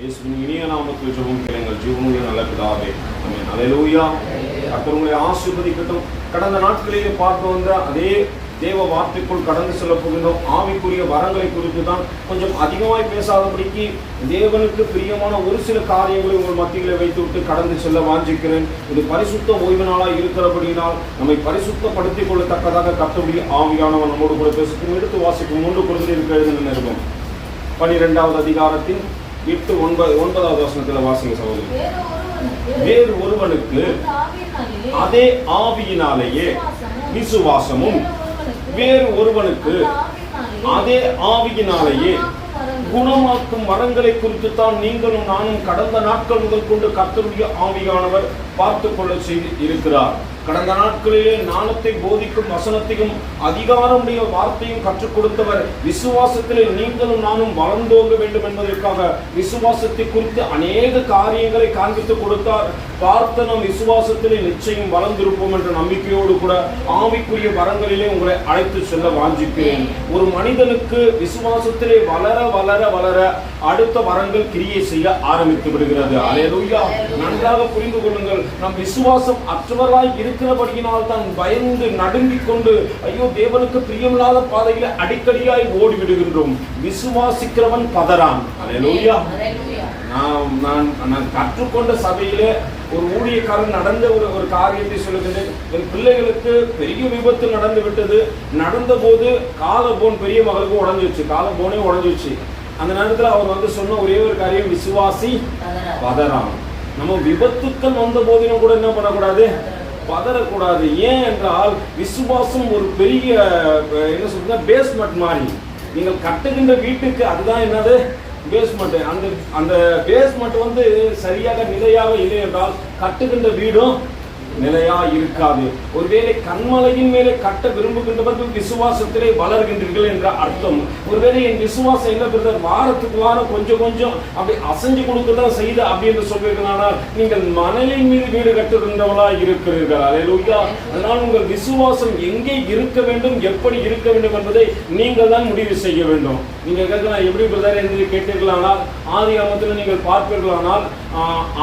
இயேசுவின் இனிய நாமத்தில் ஜெபம் கேளுங்கள். ஜீவனுடைய நல்ல பிதாவே, ஆமென். அல்லேலூயா. கர்த்தர் உங்களை ஆசீர்வதிக்கட்டும். கடந்த நாட்களிலே பார்த்து வந்த அதே தேவ வார்த்தைக்குள் கடந்து செல்ல போகின்றோம். ஆவிக்குரிய வரங்களை குறித்து தான் கொஞ்சம் அதிகமாய் பேசாதபடிக்கு தேவனுக்கு பிரியமான ஒரு சில காரியங்களை உங்கள் மத்தியிலே வைத்துவிட்டு கடந்து செல்ல வாஞ்சிக்கிறேன். இது பரிசுத்த ஓய்வு நாளாக இருக்கிறபடியினால் நம்மை பரிசுத்தப்படுத்திக் கொள்ளத்தக்கதாக கர்த்தருடைய ஆவியானவர் நம்மோடு கூட பேசும். எடுத்து வாசிக்கும் 3 கொரிந்தியருக்கு எழுதின நிருபம் 12வது அதிகாரத்தின் 8-9வது வசனத்தில் வாசிங்க சகோதரி. வேறு ஒருவனுக்கு அதே ஆவியினாலேயே விசுவாசமும், வேறு ஒருவனுக்கு அதே ஆவியினாலேயே குணமாக்கும் வரங்களை குறித்து தான் நீங்களும் நானும் கடந்த நாட்கள் முதல் கொண்டு கர்த்தருடைய ஆவியானவர் பார்த்து கொள்ள செய்து இருக்கிறார். கடந்த நாட்களிலே ஞானத்தை போதிக்கும் வசனத்தையும் அதிகாரமுடைய வார்த்தையும் கற்றுக் கொடுத்தவர். விசுவாசத்திலே நீங்களும் நானும் வளர்ந்தோங்க வேண்டும் என்பதற்காக விசுவாசத்தை குறித்து அநேக காரியங்களை காண்பித்து கொடுத்தார். பார்த்த நாம் விசுவாசத்திலே நிச்சயம் வளர்ந்திருப்போம் என்ற நம்பிக்கையோடு கூட ஆவிக்குரிய வரங்களிலே உங்களை அழைத்து செல்ல வாஞ்சிக்கிறேன். ஒரு மனிதனுக்கு விசுவாசத்திலே வளர வளர வளர அடுத்த வரங்கள் கிரியை செய்ய ஆரம்பித்து விடுகிறது. அல்லேலூயா. நன்றாக புரிந்து கொள்ளுங்கள். நம் விசுவாசம் அற்றவராய் இருக்கிறபடியினால் தான் பயந்து நடுங்கிக் கொண்டு ஐயோ தேவனுக்கு பிரியமில்லாத பாதையில அடிக்கடியாய் ஓடிவிடுகின்றோம். விசுவாசிக்கிறவன் பதறான். அல்லேலூயா. நான் கற்றுக்கொண்ட சபையிலே ஒரு ஊழியக்காரன் நடந்த ஒரு காரியத்தை சொல்லுகின்றேன். என் பிள்ளைகளுக்கு பெரிய விபத்து நடந்து விட்டது. நடந்த போது காலபோன் பெரிய மகளுக்கு உடஞ்சிச்சு, காலபோனே உடஞ்சிச்சு. அந்த நேரத்தில் அவர் சொன்ன ஒரே ஒரு காரியம், விசுவாசி பதறான். நம்ம விபத்துக்கள் வந்த போதிலும் கூட என்ன பண்ணக்கூடாது, பதறக்கூடாது. ஏன் என்றால் விசுவாசம் ஒரு பெரிய என்ன சொல்றது, பேஸ்மெண்ட் மாதிரி. நீங்கள் கட்டுகின்ற வீட்டுக்கு அதுதான் என்னது, பேஸ்மெண்ட். அந்த பேஸ்மெண்ட் சரியாக நிலையாக இல்லை என்றால் கட்டுகின்ற வீடும் நிலையா இருக்காது. ஒருவேளை கண்மலையின் மேலே கட்ட விரும்புகின்றவர்கள் விசுவாசத்திலே வளர்கின்றீர்கள் என்ற அர்த்தம். ஒருவேளை என் விசுவாசம் என்ன பிரதர், வாரத்துக்கு வாரம் கொஞ்சம் கொஞ்சம் அப்படி அசைஞ்சு கொடுக்கதான் செய்து அப்படி என்று சொல்வீர்களானால் நீங்கள் மணலின் மீது வீடு கட்டுகின்றவளா இருக்கிறீர்கள். அல்லேலூயா. அதனால் உங்கள் விசுவாசம் எங்கே இருக்க வேண்டும், எப்படி இருக்க வேண்டும் என்பதை நீங்கள் தான் முடிவு செய்ய வேண்டும். நீங்க கேட்கலாம், எப்படி பிரதர் என்று கேட்டீர்களானால், ஆதியாகமத்தில் நீங்கள் பார்ப்பீர்களானால்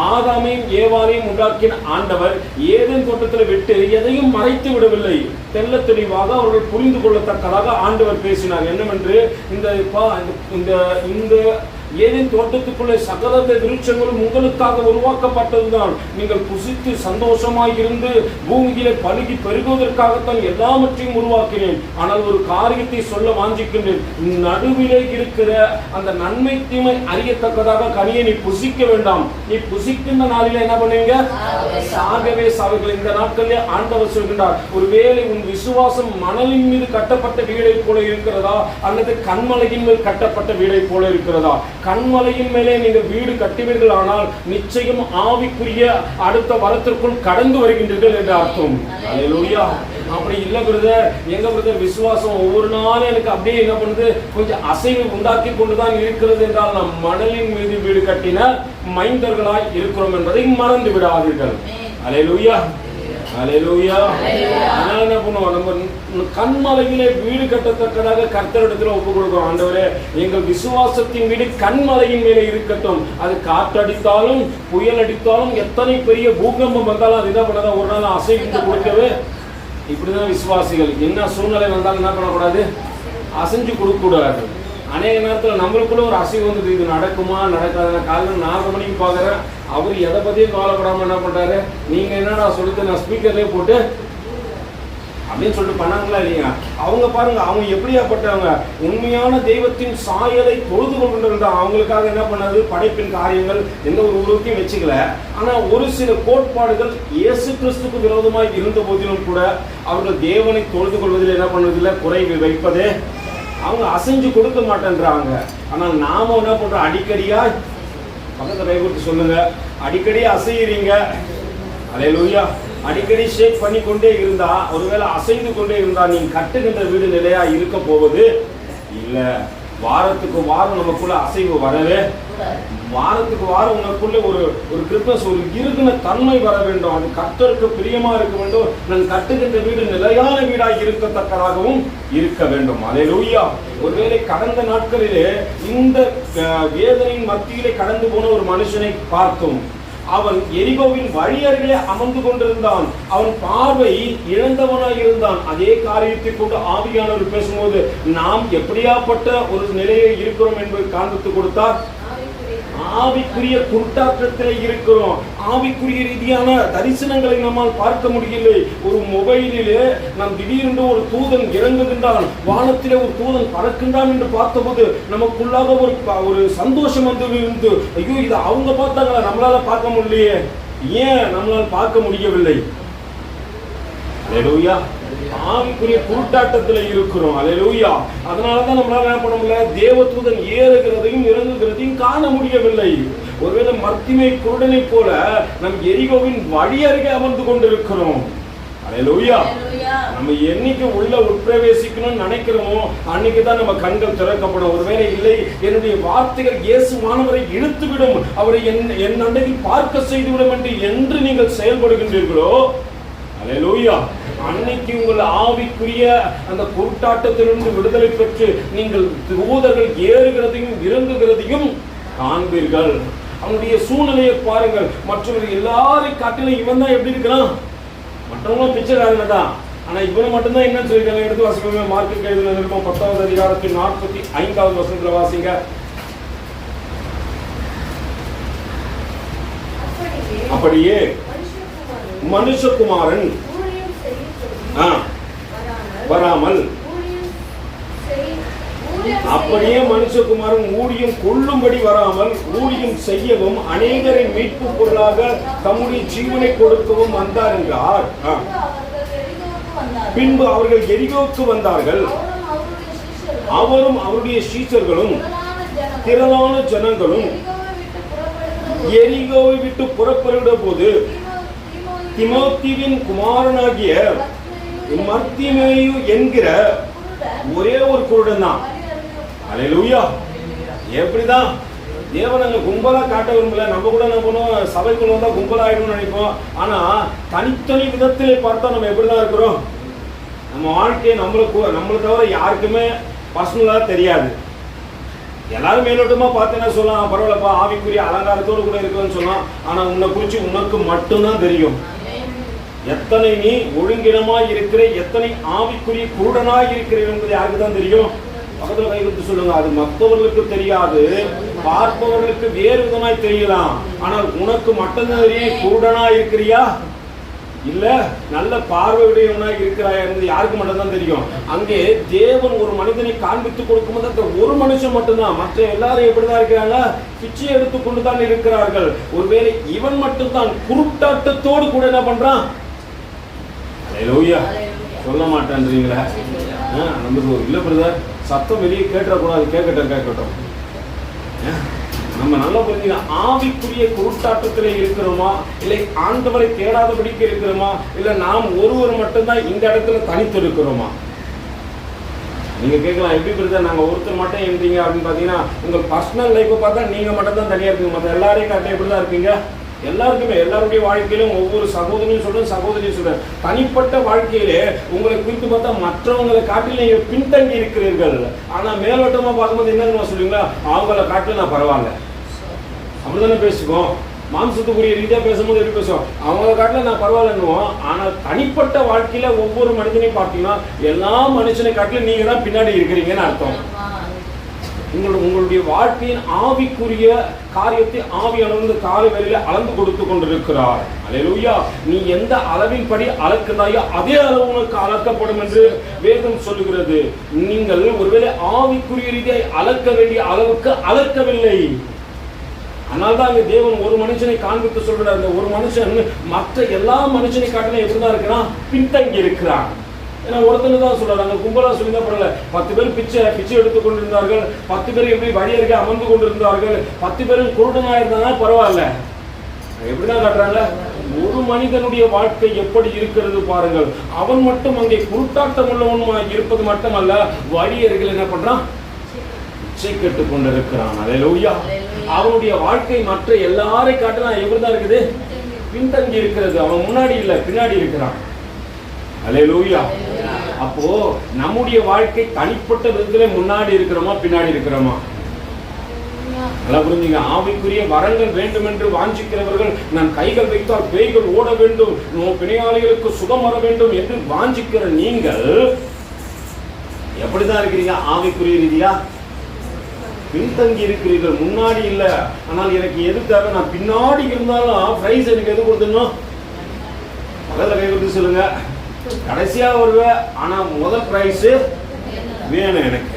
ஆதாமையும் ஏவாளையும் உண்டாக்கின ஆண்டவர் ஏதேன் தோட்டத்தில் விட்டு எதையும் மறைத்து விடவில்லை. தெல்ல தெளிவாக அவர்கள் புரிந்து கொள்ளத்தக்கதாக ஆண்டவர் பேசினார். என்னவென்று, இந்த ஏதேன் தோட்டத்துக்குள்ளே சகல விருட்சங்களும் உங்களுக்காக உருவாக்கப்பட்டதுதான். நீங்கள் புசித்து சந்தோஷமாய் இருந்து பூமியிலே பழுகி பெருகுவதற்காகத்தான் எல்லாவற்றையும் உருவாக்கினேன். ஆனால் ஒரு காரியத்தை சொல்ல வாஞ்சிக்கின்றேன். நடுவிலே இருக்கிற அந்த நன்மை தீமை அறியத்தக்கதாக கனியை நீ புசிக்க வேண்டாம். நீ புசிக்கின்ற நாளில என்ன பண்ணுவீங்க, சாகவே சாவுகள். இந்த நாட்களிலே ஆண்டவர் சொல்கின்றார், ஒருவேளை உன் விசுவாசம் மணலின் மீது கட்டப்பட்ட வீடை போல இருக்கிறதா, அல்லது கண்மலையின் மேல் கட்டப்பட்ட வீடை போல இருக்கிறதா? கண்மலையின் மேலே நீங்கள் வீடு கட்டுவீர்கள் ஆனால் நிச்சயம் ஆவிக்குரிய அடுத்த வரத்திற்குள் கடந்து வருகின்றீர்கள் என்று அர்த்தம். அல்லேலூயா. அப்படி இல்லை பிரதர், எங்க பிரதர் விசுவாசம் ஒவ்வொரு நாளும் எனக்கு அப்படியே என்ன பண்ணுது, கொஞ்சம் அசைவு உண்டாக்கி கொண்டுதான் இருக்கிறது என்றால் நாம் மணலின் மீது வீடு கட்டின மைந்தர்களாய் இருக்கிறோம் என்பதை மறந்து விடாதீர்கள். அல்லேலூயா. அல்லேலூயா. அதனால என்ன பண்ணுவோம், நம்ம கண்மலையிலே வீடு கட்டத்தக்கதாக கர்த்தரிடத்தில் ஒப்பு கொடுக்கிறோம். ஆண்டவரே, எங்கள் விசுவாசத்தின் வீடு கண்மலையின் மேலே இருக்கட்டும். அது காற்றடித்தாலும் புயல் அடித்தாலும் எத்தனை பெரிய பூகம்பம் வந்தாலும் அது என்ன பண்ணதான் ஒரு நாள் அசைந்து கொடுக்கவே. இப்படிதான் விசுவாசிகள் என்ன சூழ்நிலை வந்தாலும் என்ன பண்ணக்கூடாது, அசைஞ்சு கொடுக்க கூடாது. அநேக நேரத்தில் நம்மளுக்குள்ள ஒரு அசைவு வந்து இது நடக்குமா நடக்காது. காலையில் 4 மணிக்கு பார்க்குறேன், அவர் எதை பற்றியும் கவலைப்படாமல் என்ன பண்ணுறாரு, நீங்கள் என்னடா சொல்லிட்டு நான் ஸ்பீக்கர்லேயே போட்டு அப்படின்னு சொல்லிட்டு பண்ணாங்களா இல்லையா? அவங்க பாருங்க, அவங்க எப்படியாப்பட்டவங்க, உண்மையான தெய்வத்தின் சாயலை தொழுது கொண்டிருந்தா அவங்களுக்காக என்ன பண்ணாது, படைப்பின் காரியங்கள் எந்த ஒரு உருவத்தையும் வச்சுக்கல. ஆனால் ஒரு சில கோட்பாடுகள் இயேசு கிறிஸ்துக்கு விரோதமாக இருந்த போதிலும் கூட அவர்கள் தேவனை தொழுது கொள்வதில் என்ன பண்ணுவதில்லை, குறை வைப்பதே. அவங்க அசைஞ்சு கொடுக்க மாட்டேன்றாங்க. ஆனால் நாம என்ன பண்றோம், அடிக்கடியா பக்கத்துல கைகூட்டி சொல்லுங்க, அடிக்கடி அசைகிறீங்க. அல்லேலூயா. அடிக்கடி ஷேக் பண்ணி கொண்டே இருந்தா, ஒருவேளை அசைந்து கொண்டே இருந்தா நீங்க கட்டுகின்ற வீடு நிலையா இருக்க போவது இல்ல. வாரத்துக்கு வாரம் நமக்குள்ள அசைவு வரவே, வாரத்துக்கு வாரம் உனக்குள்ள ஒரு கிறிஸ்மஸ் ஒரு இருக்கின தன்மை வர வேண்டும். அது கர்த்தருக்கு பிரியமா இருக்க வேண்டும். நான் கட்டுகின்ற வீடு நிலையான வீடாக இருக்கத்தக்கதாகவும் இருக்க வேண்டும். அல்லேலூயா. ஒருவேளை கடந்த நாட்களிலே இந்த வேதனையின் மத்தியிலே கடந்து போன ஒரு மனுஷனை பார்த்தோம். அவன் எரிகோவின் வழி அருகே அமர்ந்து கொண்டிருந்தான். அவன் பார்வை இழந்தவனாய் இருந்தான். அதே காரியத்தை கொண்டு ஆவியானவர் பேசும்போது நாம் எப்படியாப்பட்ட ஒரு நிலையை இருக்கிறோம் என்பதை காண்பித்து கொடுத்தார். ஆவிக்குரிய குருட்டாட்டத்தில் இருக்கிறோம். ஆவிக்குரிய ரீதியான தரிசனங்களை நம்மால் பார்க்க முடியவில்லை. ஒரு மொபைலிலே நாம் திடீரென்று ஒரு தூதன் இறங்குகின்றான், வானத்திலே ஒரு தூதன் பறக்கின்றான் என்று பார்த்தபோது நமக்குள்ளாக ஒரு சந்தோஷம் வந்து இருந்து, ஐயோ இதை அவங்க பார்த்தாங்களா, நம்மளால பார்க்க முடியலையே, ஏன் நம்மளால் பார்க்க முடியவில்லை? அல்லேலூயா. ஆவிக்குரிய குருட்டாட்டத்தில் இருக்கிறோம். அல்லேலூயா. அதனாலதான் நம்மளால என்ன பண்ண முடியல, தேவதூதன் ஏறுகிறதையும் இறங்குகிறதையும் காண முடியவில்லை. ஒருவேளை மர்த்திமை குருடனை போல நம் எரிகோவின் வழி அருகே அமர்ந்து கொண்டிருக்கிறோம். அல்லேலூயா. நம்ம என்னைக்கு உள்ள உட்பிரவேசிக்கணும்னு நினைக்கிறோமோ அன்னைக்கு தான் நம்ம கண்கள் திறக்கப்படும். ஒருவேளை இல்லை, என்னுடைய வார்த்தைகள் இயேசுவானவரை இழுத்துவிடும், அவரை என் அண்டையில் பார்க்க செய்துவிடும் என்று நீங்கள் செயல்படுகின்றீர்களோ, அல்லேலூயா, அன்னைக்கு உங்கள் ஆவிக்குரிய அந்த குருட்டாட்டத்திலிருந்து விடுதலை பெற்று நீங்கள் தூதர்கள் ஏறுகிறதையும் இறங்குகிறதையும் காண்பீர்கள். அவனுடைய சூழ்நிலையை பாருங்கள். மற்றவர்கள் எல்லாரையும் காட்டிலும் இவன் தான் எப்படி இருக்கிறான், மற்றவங்களும் பிச்சைக்காரங்க தான், ஆனா இவனை மட்டும்தான் என்ன சொல்லிருக்காங்க. எடுத்து வாசிக்கோங்க. மார்க்கு எழுதின நிருபம் 10வது அதிகாரத்தில் 45வது வசனத்துல வாசிங்க. அப்படியே மனுஷகுமாரன் வராமல், அப்படியே மனுஷகுமாரன் ஊழியம் கொள்ளும்படி வராமல் ஊழியம் செய்யவும் அநேகரை மீட்பு பொருளாக தம்முடைய ஜீவனை கொடுக்கவும் வந்தார் என்றார். பின்பு அவர்கள் எரிகோவுக்கு வந்தார்கள். அவரும் அவருடைய சீஷர்களும் திரளான ஜனங்களும் எரிகோவை விட்டு புறப்பட போது திமோத்தியின் குமாரனாகிய மர்த்திமேயு என்கிற ஒரே ஒரு குருடன் தான். அல்லேலூயா. எப்படிதான் தேவன் அங்க கும்பலா காட்ட விரும்பல. நம்ம கூட என்ன பண்ணுவோம், சபைக்குள்ள வந்தா கும்பலாயிடும் நினைப்போம். ஆனா தனித்தனி விதத்திலே பார்த்தா நம்ம எப்படிதான் இருக்கிறோம். நம்ம வாழ்க்கையை நம்மளை தவிர யாருக்குமே பர்சனலா தெரியாது. எல்லாரும் மேலோட்டமா பார்த்தேன்னா சொல்லலாம், பரவாயில்லப்பா ஆவிக்குரிய அலங்காரத்தோடு கூட இருக்குன்னு சொல்லலாம். ஆனா உன்னை குறிச்சு உனக்கு மட்டும்தான் தெரியும். எத்தனை நீ ஒழுங்கினமாய் இருக்கிற, எத்தனை ஆவிக்குரிய குருடனாய் இருக்கிறீர்கள் என்பது யாருக்கு தான் தெரியும். பக்கத்துல கை கொடுத்து சொல்லுங்க. அது மற்றவர்களுக்கு தெரியாது, பார்ப்பவர்களுக்கு வேறு விதமாய் தெரியலாம். ஆனால் உனக்கு மட்டும்தான் தெரியும். குருடனாய் இருக்கிறியா இல்ல நல்ல பார்வையுடையவனாய் இருக்கிறாயா என்பது யாருக்கு மட்டும்தான் தெரியும். அங்கே தேவன் ஒரு மனிதனை காண்பித்து கொடுக்கும்போது அந்த ஒரு மனுஷன் மட்டும்தான், மற்ற எல்லாரும் எப்படிதான் இருக்கிறாங்க, பிச்சை எடுத்துக்கொண்டுதான் இருக்கிறார்கள். ஒருவேளை இவன் மட்டும்தான் குருட்டாட்டத்தோடு கூட என்ன பண்றான். சொல்ல மாட்டேன்றீங்களா? நமக்கு இல்ல பிரதர், சத்தம் வெளியே கேட்டக்கூடாது. கேட்கட்டும். நம்ம நல்லா புரிஞ்சுக்கலாம். ஆவிக்குரிய குருட்டாட்டத்திலே இருக்கிறோமா, இல்லை ஆண்டவரை தேடாதபடிக்கு இருக்கிறோமா, இல்லை நாம் ஒருவர் மட்டும்தான் இந்த இடத்துல தனித்து இருக்கிறோமா? நீங்க கேட்கலாம், எப்படி பிரதர் நாங்க ஒருத்தர் மட்டும் இருந்தீங்க அப்படின்னு பாத்தீங்கன்னா, உங்க பர்சனல் லைஃப்பை பார்த்தா நீங்க மட்டும் தான் தனியா இருக்கீங்க. மற்ற எல்லாரையும் காட்ட எப்படிதான் இருப்பீங்க? எல்லாருக்குமே எல்லாருடைய வாழ்க்கையிலும் ஒவ்வொரு சகோதரியும் சொல்றேன், சகோதரியும் சொல்றேன், தனிப்பட்ட வாழ்க்கையிலே உங்களை குறித்து பார்த்தா மற்றவங்களை காட்டில நீங்க பின்தங்கி இருக்கிறீர்கள். ஆனா மேலோட்டமா பார்க்கும்போது என்ன சொல்லுவீங்களா, அவங்கள காட்டில நான் பரவாயில்ல, அப்படிதானே பேசுவோம். மாம்சத்துக்குரிய ரீதியா பேசும்போது எப்படி பேசுவோம், அவங்கள காட்டில நான் பரவாயில்லன்னுவோம். ஆனா தனிப்பட்ட வாழ்க்கையில ஒவ்வொரு மனிதனையும் பார்த்தீங்கன்னா எல்லா மனுஷனை காட்டிலும் நீங்க தான் பின்னாடி இருக்கிறீங்கன்னு அர்த்தம். உங்களுடைய வாழ்க்கையின் ஆவிக்குரிய காரியத்தை ஆவியானவர் காலை வேளையில அளந்து கொடுத்து கொண்டிருக்கிறார். அல்லேலூயா. நீ எந்த அளவின் படி அளக்கிறாயோ அதே அளவு உனக்கு அளக்கப்படும் என்று வேதம் சொல்லுகிறது. நீங்கள் ஒருவேளை ஆவிக்குரிய ரீதியை அளக்க வேண்டிய அளவுக்கு அளக்கவில்லை. அதனால்தான் அங்க தேவன் ஒரு மனுஷனை காண்பித்து சொல்றார். அந்த ஒரு மனுஷன் மற்ற எல்லா மனுஷனை காட்டிலும் எப்படிதான் இருக்கிறான், பின்தங்கி இருக்கிறான். ஏன்னா ஒருத்தனை தான் சொல்றாரு, அங்க கும்பலா சொல்லிதான் பரவாயில்ல. 10 பேர் பிச்சை எடுத்துக் கொண்டிருந்தார்கள். 10 பேர் எப்படி வழி அருகே அமர்ந்து கொண்டிருந்தார்கள். 10 பேரும் குருடனா இருந்தாங்க, பரவாயில்ல. எப்படிதான் காட்டுறாங்க, ஒரு மனிதனுடைய வாழ்க்கை எப்படி இருக்கிறது பாருங்கள். அவன் மட்டும் அங்கே குருட்டாட்டம் உள்ளவனுமா இருப்பது மட்டுமல்ல, வழி அருகில் என்ன பண்றான், பிச்சை கேட்டுக் கொண்டிருக்கிறான். அல்லேலூயா. அவனுடைய வாழ்க்கை மற்ற எல்லாரை காட்டிலும் எப்படிதான் இருக்குது? பின்தங்கி இருக்கிறது. அவன் முன்னாடி இல்ல, பின்னாடி இருக்கிறான். அல்லேலூயா. அப்போ நம்முடைய வாழ்க்கை தனிப்பட்ட விதத்துல முன்னாடி இருக்கிறோமா பின்னாடி இருக்கிறோமா? நல்லா புரிஞ்சுங்க. ஆவிக்குரிய வரங்கள் வேண்டும் என்று வாஞ்சிக்கிறவர்கள், நான் கைகள் வைத்தால் பேய்கள் ஓட வேண்டும், பிணையாளிகளுக்கு சுகம் வர வேண்டும் என்று வாஞ்சிக்கிற நீங்கள் எப்படிதான் இருக்கிறீங்க? ஆவிக்குரிய ரீதியா பின்தங்கி இருக்கிறீர்கள், முன்னாடி இல்ல. ஆனால் எனக்கு எது தேவை? நான் பின்னாடி இருந்தாலும் பிரைஸ் எனக்கு எது கொடுத்துடணும்? முதல்ல கை கொடுத்து சொல்லுங்க. கடைசியா வருவேன், ஆனா முதல் பிரைஸ் வேணும் எனக்கு.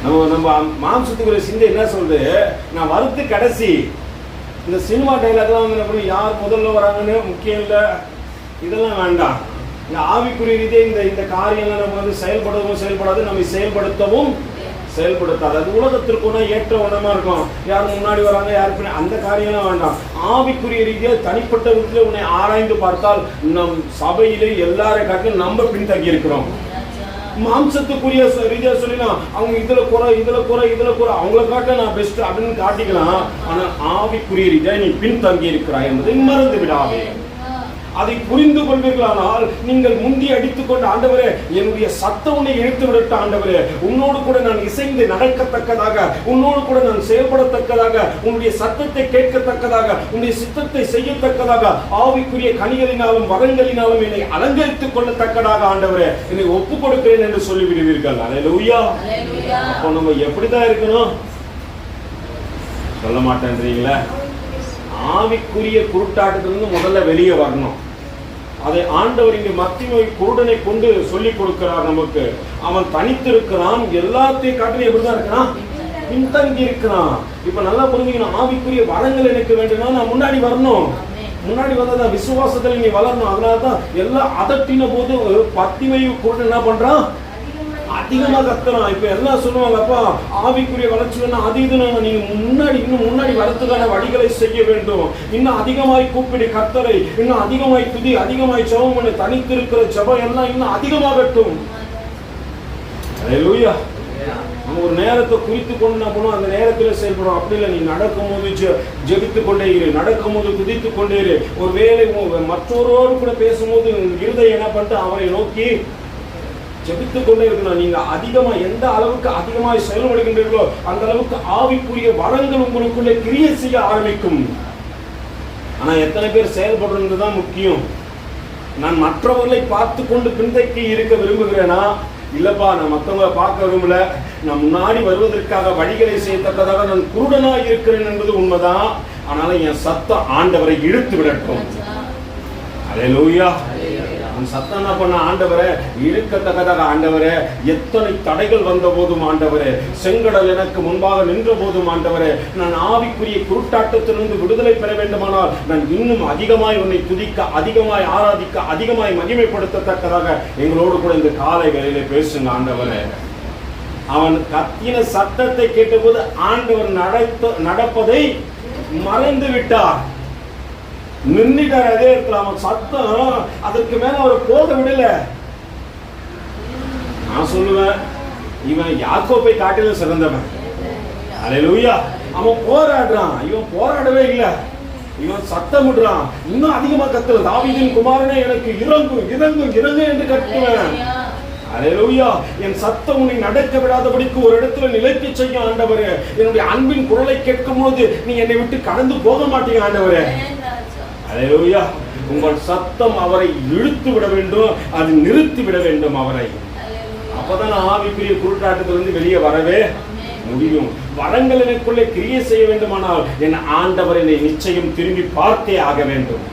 நம்ம மாம்சத்துக்குரிய சிந்தை என்ன சொல்றது? நான் வருது கடைசி. இந்த சினிமா டைலாக்லாம் வந்து யார் முதல்ல வராங்கன்னு முக்கியம் இல்லை, இதெல்லாம் வேண்டாம். இந்த ஆவிக்குரிய ரீதியே இந்த காரியங்கள் நம்ம வந்து செயல்படவும் செயல்படாது, நம்ம செயல்படுத்தவும் செயல்படுத்தாது. அது உலகத்திற்கு ஏற்ற உணமா இருக்கும். யார் முன்னாடி வராங்க, யார் பின்னாடி, அந்த காரியம்லாம் வேண்டாம். ஆவிக்குரிய ரீதியாக தனிப்பட்ட விதத்தில் உன்னை ஆராய்ந்து பார்த்தால் நம் சபையிலே எல்லாரை காட்டிலும் நம்ம பின்தங்கி இருக்கிறோம். மாம்சத்துக்குரிய ரீதியா சொல்லினா அவங்க இதுல குறை அவங்கள காட்ட நான் பெஸ்ட் அப்படின்னு காட்டிக்கலாம். ஆனா ஆவிக்குரிய ரீதியா நீ பின்தங்கி இருக்கிறாய் என்பதை மறந்து விடாதே. அதை புரிந்து கொள்வீர்களானால் நீங்கள் முந்தி அடித்துக் கொண்ட, ஆண்டவரே என்னுடைய சத்தம் உன்னை இழுத்து விடட்ட, ஆண்டவரே உன்னோடு கூட நான் இசைந்து நடக்கத்தக்கதாக, உன்னோடு கூட நான் செயல்படத்தக்கதாக, உன்னுடைய சத்தத்தை கேட்கத்தக்கதாக, உன்னுடைய சித்தத்தை செய்யத்தக்கதாக, ஆவிக்குரிய கனிகளினாலும் வரங்களினாலும் என்னை அலங்கரித்துக் கொள்ளத்தக்கதாக ஆண்டவரே என்னை ஒப்புக் கொடுக்கிறேன் என்று சொல்லிவிடுவீர்கள். அல்லேலூயா. அப்போ நம்ம எப்படிதான் இருக்கணும்? சொல்ல மாட்டேன்றீங்களா? ஆவிக்குரிய குருட்டாட்டத்திலிருந்து முதல்ல வெளியே வரணும். அதை ஆண்டவர் இங்கு மத்திய குருடனை கொண்டு சொல்லிக் கொடுக்கிறார் நமக்கு. அவன் தனித்திருக்கிறான், எல்லாத்தையும் காட்டிலும் எப்படிதான் இருக்கிறான்? பின்தங்கி இருக்கிறான். இப்ப நல்லா புரிஞ்சுக்கணும். ஆவிக்குரிய வரங்கள் எனக்கு வேண்டும்னா நான் முன்னாடி வரணும். முன்னாடி வந்ததான் விசுவாசத்துல நீ வளரணும். அதனாலதான் எல்லாம் அதட்டின போது பத்திமை குருடன் என்ன பண்றான்? அதிகமா கத்துறான். இப்ப எல்லாம் சொல்லுவாங்க, அப்பா ஆவிக்குரிய வளர்ச்சி வேணும், அது இது நீங்க இன்னும் முன்னாடி வரத்துக்கான வழிகளை செய்ய வேண்டும். இன்னும் அதிகமாய் கூப்பிடு கர்த்தரை, இன்னும் அதிகமாய் துதி, அதிகமாய் ஜெபம் பண்ணு, தனித்திருக்கிற ஜெபம் எல்லாம் இன்னும் அதிகமாகட்டும். அல்லேலூயா. நம்ம ஒரு நேரத்தை குறித்து கொண்டு என்ன பண்ணுவோம்? அந்த நேரத்தில் செயல்படும். அப்படி இல்லை, நீ நடக்கும் போது ஜெபித்துக் கொண்டே இரு, நடக்கும் போது துதித்துக் கொண்டே இரு. ஒரு வேலை மற்றொருவரோடு கூட பேசும்போது இருதயம் என்ன பண்ணிட்டு அவரை நோக்கி ஜெபித்துக் கொண்டே இருக்கணும். நீங்க அதிகமா எந்த அளவுக்கு அதிகமாக செயல்படுகின்றீர்களோ அந்த அளவுக்கு ஆவிக்குரிய வரங்கள் உங்களுக்குள்ளே கிரியை செய்ய ஆரம்பிக்கும். ஆனா எத்தனை பேர் செயல்படுறதுதான் முக்கியம். நான் மற்றவர்களை பார்த்து கொண்டு பின்தங்கி இருக்க விரும்புகிறேனா? இல்லப்பா, நான் மற்றவங்களை பார்க்க விரும்பல, நான் முன்னாடி வருவதற்காக வழிகளை செய்யத்தக்கதாக நான் குருடனாக இருக்கிறேன் என்பது உண்மைதான். ஆனாலும் என் சத்தம் ஆண்டவரை இழுத்து விடட்டும். அல்லேலூயா. அந்த சத்தம் என்ன பண்ண? ஆண்டவரே இழுக்கத்தக்கதாக, ஆண்டவரே எத்தனை தடைகள் வந்த போதும், ஆண்டவரே செங்கடல் எனக்கு முன்பாக நின்ற போதும், ஆண்டவரே நான் ஆவிக்குரிய குருட்டாட்டத்திலிருந்து விடுதலை பெற வேண்டுமானால் நான் இன்னும் அதிகமாய் உன்னை துதிக்க, அதிகமாய் ஆராதிக்க, அதிகமாய் மகிமைப்படுத்தத்தக்கதாக எங்களோடு கூட இந்த காலை வேளையிலே பேசுங்க ஆண்டவரே. அவன் கத்தின சத்தத்தை கேட்டபோது ஆண்டவர் நடப்பதை மறந்து விட்டார், நின்றுட்டார். அதே இடத்துல அவன் சத்தம் அதற்கு மேல அவரை போக விடல. நான் சொல்லுவேன், இவன் யாக்கோபை காட்டிலும் சிறந்தவன். அல்லேலூயா. அவன் போராடுறான், இவன் போராடவே இல்லை. இவன் சத்தமிடுறான், இன்னும் அதிகமா கத்துற, தாவீதின் குமாரனே எனக்கு இறங்கு இறங்கு இறங்கு என்று கத்துவேன். அல்லேலூயா. என் சத்தம் உன்னை நடக்க விடாதபடிக்கு ஒரு இடத்துல நிலைக்க செய்ய ஆண்டவரே. என்னுடைய அன்பின் குரலை கேட்கும் போது நீ என்னை விட்டு கடந்து போக மாட்டீங்க ஆண்டவரே. அல்லேலூயா. உங்கள் சத்தம் அவரை இழுத்து விட வேண்டும், அது நிறுத்தி விட வேண்டும் அவரை. அப்பதான் ஆவிக்குரிய குருட்டாட்டத்திலிருந்து வெளியே வரவே முடியும். வரங்கள் எனக்குள்ளே கிரியை செய்ய வேண்டுமானால் என் ஆண்டவர் என்னை நிச்சயம் திரும்பி பார்த்தே ஆக வேண்டும்.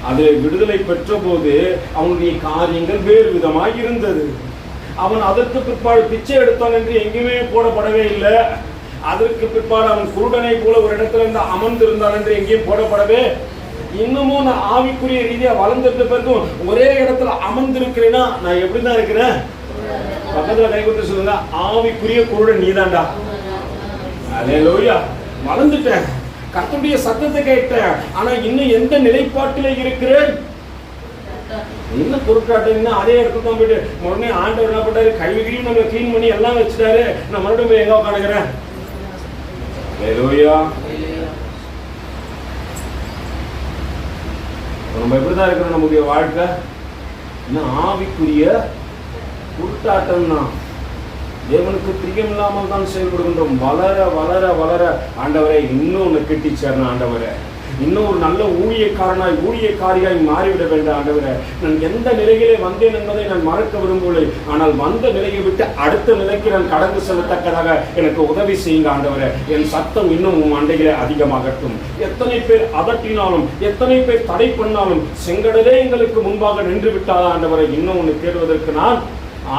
அதில் விடுதலை பெற்ற போது அவனுடைய காரியங்கள் வேறு விதமாக இருந்தது. அவன் அதற்கு பிற்பாடு பிச்சை எடுத்தான் என்று எங்கேயுமே போடப்படவே இல்லை. அதற்கு பிற்பாடு அவன் குருடனை போல ஒரு இடத்துல இருந்து அமர்ந்திருந்தான் என்று எங்கேயும் போடப்படவே. இன்னமும் நான் ஆவிக்குரிய ரீதியா வளர்ந்திருந்த பிறகும் ஒரே இடத்துல அமர்ந்திருக்கிறேன்னா நான் எப்படிதான் இருக்கிறேன்? பக்கத்துல கை கொடுத்து சொல்லுங்க, ஆவிக்குரிய குருடன் நீதான்டா. அல்லேலூயா. வளர்ந்துட்டேன், கர்த்தருடைய சத்தத்தை கேட்டேன், ஆனா இன்னும் எந்த நிலைப்பாட்டிலே இருக்கிறேன்? இன்னும் குறுக்காட்டம் அதே இடத்துல தான் போயிட்டு உடனே ஆண்டவர் என்ன பண்ணாரு, கழுவிகளையும் நம்மளை கிளீன் பண்ணி எல்லாம் வச்சுட்டாரு. நான் மறுபடியும் போய் எங்க உட்காந்துக்கிறேன்? நம்ம எப்படிதான் இருக்கிறோம்? நம்முடைய வாழ்க்கை இன்னும் ஆவிக்குரிய குருட்டாட்டம் தான். தேவனுக்கு பிரியம் இல்லாமல் தான் செயல்படுகின்றோம். வளர வளர வளர ஆண்டவரை இன்னும் ஒன்று கெட்டிச்சேர்ன ஆண்டவரை, இன்னும் ஒரு நல்ல ஊழியக்காரியாய் மாறிவிட வேண்டும் ஆண்டவரே. நான் எந்த நிலையிலே வந்தேன் என்பதை நான் மறக்க விரும்பவில்லை. ஆனால் வந்த நிலையை விட்டு அடுத்த நிலைக்கு நான் கடந்து செல்லத்தக்கதாக எனக்கு உதவி செய்யுங்க ஆண்டவரே. என் சத்தம் இன்னும் உன் அண்டையிலே அதிகமாகட்டும். எத்தனை பேர் அதட்டினாலும், எத்தனை பேர் தடை பண்ணாலும், செங்கடலே எங்களுக்கு முன்பாக நின்று விட்டாத ஆண்டவரை, இன்னும் ஒன்று தேடுவதற்கு நான்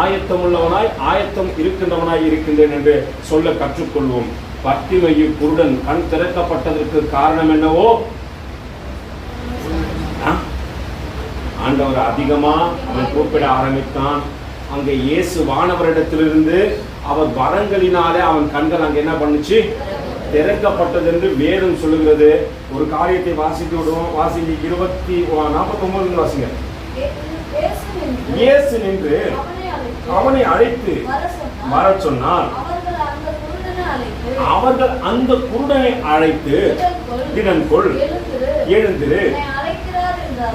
ஆயத்தம் இருக்கின்றவனாய் இருக்கின்றேன் என்று சொல்ல கற்றுக்கொள்வோம். பர்த்திமையு குருடன் கண் திறக்கப்பட்டதற்கு காரணம் என்னவோ, ஆண்டவர் அதிகமா அவன் கூப்பிட ஆரம்பித்தான். அங்கே இயேசு வானவரிடத்திலிருந்து அவர் வரங்களினாலே அவன் கண்கள் அங்கே என்ன பண்ணுச்சு, திறக்கப்பட்டது என்று வேதம் சொல்லுகிறது. ஒரு காரியத்தை வாசித்து விடுவோம். வாசிங்க 49 வாசிங்க. இயேசு நின்று அவனை அழைத்து வர சொன்னார். அவர்கள் அந்த குருடனை அழைத்து, திடன்கொள், எழுந்திரு,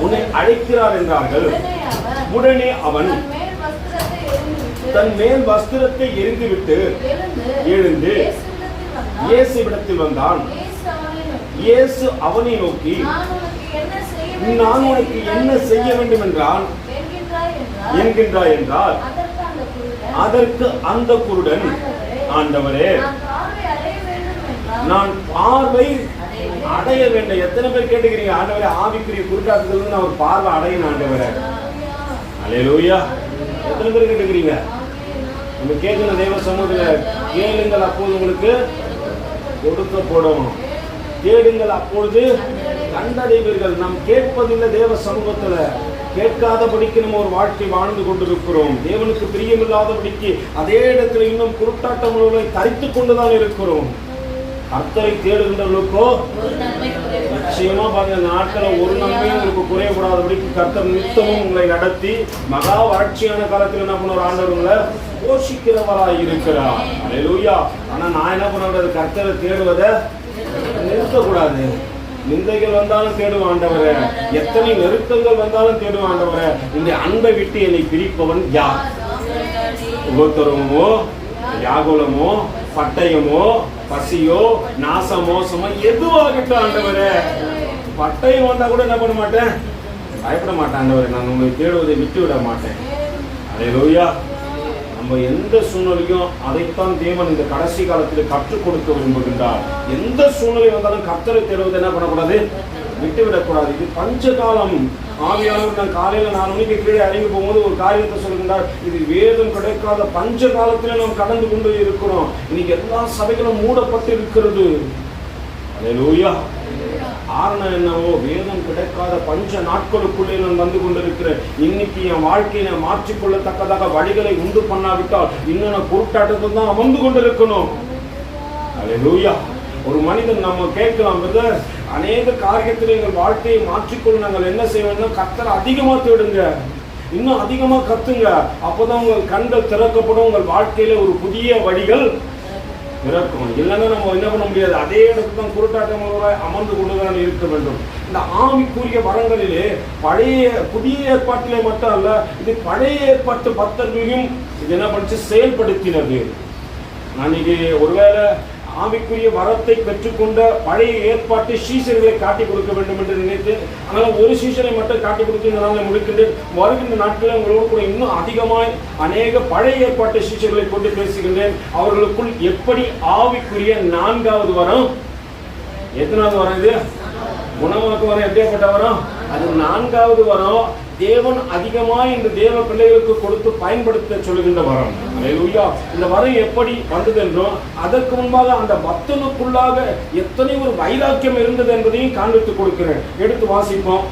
உன்னை அழைக்கிறார் என்றார்கள். உடனே அவன் தன் மேல் வஸ்திரத்தை எரிந்துவிட்டு எழுந்து இயேசுவிடத்தில் வந்தான். இயேசு அவனை நோக்கி, நான் உனக்கு என்ன செய்ய வேண்டும் என்கின்றாய் என்றார். அதற்கு அந்த குருடன், ஆண்டவரே, நான் பார்வை அடைய வேண்டும். எத்தனை பேர் கேட்டுக்கிறீங்க, ஆண்டவரே ஆவிக்குரிய குருட்டாட்டத்துல நான் ஒரு பார்வை அடையணும் ஆண்டவரே? அல்லேலூயா. எத்தனை பேர் கேட்டுக்கிறீங்க? நம்ம கேட்கிற தேவ சமூகத்துல, கேளுங்கள் அப்போது உங்களுக்கு கொடுக்கப்படும், தேடுங்கள் அப்பொழுது கண்டடைவீர்கள். நாம் கேட்பதில்லை தேவ சமூகத்துல. கேட்காதபடிக்கு நம்ம ஒரு வாழ்க்கை வாழ்ந்து கொண்டிருக்கிறோம். தேவனுக்கு பிரியமில்லாதபடிக்கு அதே இடத்துல இன்னும் குருட்டாட்டம் தரித்துக் கொண்டுதான் இருக்கிறோம். கர்த்தரை தேடுகின்றவர்களுக்கோ நிச்சயமா பாருங்க, நாட்களை ஒரு நன்மையும் உங்களுக்கு குறையக்கூடாதபடிக்கு கர்த்தர் நித்தமும் உங்களை நடத்தி மகா வறட்சியான காலத்தில் என்ன பண்ணுவார், ஆண்டவர் உங்களை போஷிக்கிறவராய் இருக்கிறார். அல்லேலூயா. ஆனா நான் என்ன பண்ண, கர்த்தரை தேடுவதை நிறுத்தக்கூடாது. நிந்தைகள் வந்தாலும் தேடுவான் ஆண்டவரே, எத்தனை நெருக்கங்கள் வந்தாலும் தேடுவான் ஆண்டவரே. இந்த அன்பை விட்டு என்னை பிரிப்பவன் யார்? உபத்திரவமோ, யாகுலமோ, பட்டயமோ, பசியோ, நாசமோசமோ எதுவாகட்டும் ஆண்டவரே. பட்டயம் வந்தா கூட என்ன பண்ண மாட்டேன், பயப்பட மாட்டேன் ஆண்டவரே. நான் உங்களை தேடுவதை விட்டு விட மாட்டேன். அல்லேலூயா. நம்ம எந்த சூழ்நிலையும் அதைத்தான் தேவன் இந்த கடைசி காலத்தில் கற்றுக் கொடுக்க விரும்புகின்றார். எந்த சூழ்நிலை வந்தாலும் கர்த்தரை தேடுவதை என்ன பண்ணக்கூடாது, விட்டுவிடக்கூடாது. இது பஞ்சகாலம். ஆவியானவர் நான் காலையில 4 மணிக்கு கீழே இறங்கி போகும்போது ஒரு காரியத்தை சொல்கின்றார். இது வேதம் கிடைக்காத பஞ்ச காலத்திலே நாம் கடந்து கொண்டு இருக்கிறோம். இன்னைக்கு எல்லா சபைகளும் மூடப்பட்டு இருக்கிறது. அல்லேலூயா. காரணம் என்னவோ, வேதம் கிடைக்காத பஞ்ச நாட்களுக்குள்ளே நான் வந்து கொண்டிருக்கிறேன். இன்னைக்கு என் வாழ்க்கையை மாற்றிக்கொள்ளத்தக்கதாக வழிகளை உண்டு பண்ணாவிட்டால் இன்னும் நான் குருட்டாட்டத்தில் தான் அமர்ந்து கொண்டிருக்கணும். அல்லேலூயா. ஒரு மனிதன் நம்ம கேட்கலாம், பிரதர், அநேக காரியத்தில் எங்கள் வாழ்க்கையை மாற்றிக்கொள்ள நாங்கள் என்ன செய்வோம்னா, கர்த்தரை அதிகமா தேடுங்க, இன்னும் அதிகமா கத்துங்க. அப்போதான் உங்கள் கண்கள் திறக்கப்படும், உங்கள் வாழ்க்கையில ஒரு புதிய வழிகள் பிறக்கும். இல்லைன்னா நம்ம என்ன பண்ண முடியாது, அதே இடத்துல தான் குருட்டாட்டம் அமர்ந்து கொண்டுதான் இருக்க வேண்டும். இந்த ஆவிக்குரிய வரங்களிலே புதிய ஏற்பாட்டிலே மட்டும் அல்ல, இது பழைய ஏற்பாட்டு பக்தர்களையும் இது என்ன பண்ணிச்சு, செயல்படுத்தினது. நான் இது ஒருவேளை ஆவிக்குரிய வரத்தை பெற்றுக்கொண்ட பழைய ஏற்பாட்டு சீஷர்களை காட்டி கொடுக்க வேண்டும் என்று நினைத்தேன். ஆனால் ஒரு சீஷரை மட்டும் காட்டி கொடுத்து முடிக்கின்றேன். வருகின்ற நாட்களில் உங்களோடு கூட இன்னும் அதிகமாய் அநேக பழைய ஏற்பாட்டு சீஷர்களை கொண்டு பேசுகின்றேன். அவர்களுக்குள் எப்படி ஆவிக்குரிய 4வது வரம், எத்தனாவது வரம் இது? குணமாக்கு வரம். எப்படியாப்பட்ட வரம் அது? 4வது வரம். தேவன் அதிகமாய் இந்த தேவ பிள்ளைகளுக்கு கொடுத்து பயன்படுத்த சொல்லுகின்ற வரம். அல்லேலூயா. இந்த வரம் எப்படி வந்தது என்றும், அதற்கு முன்பாக அந்த பக்தனுக்குள்ளாக எத்தனை ஒரு வைராக்கியம் இருந்தது என்பதையும் காண்பித்து கொடுக்கிறேன். எடுத்து வாசிப்போம்.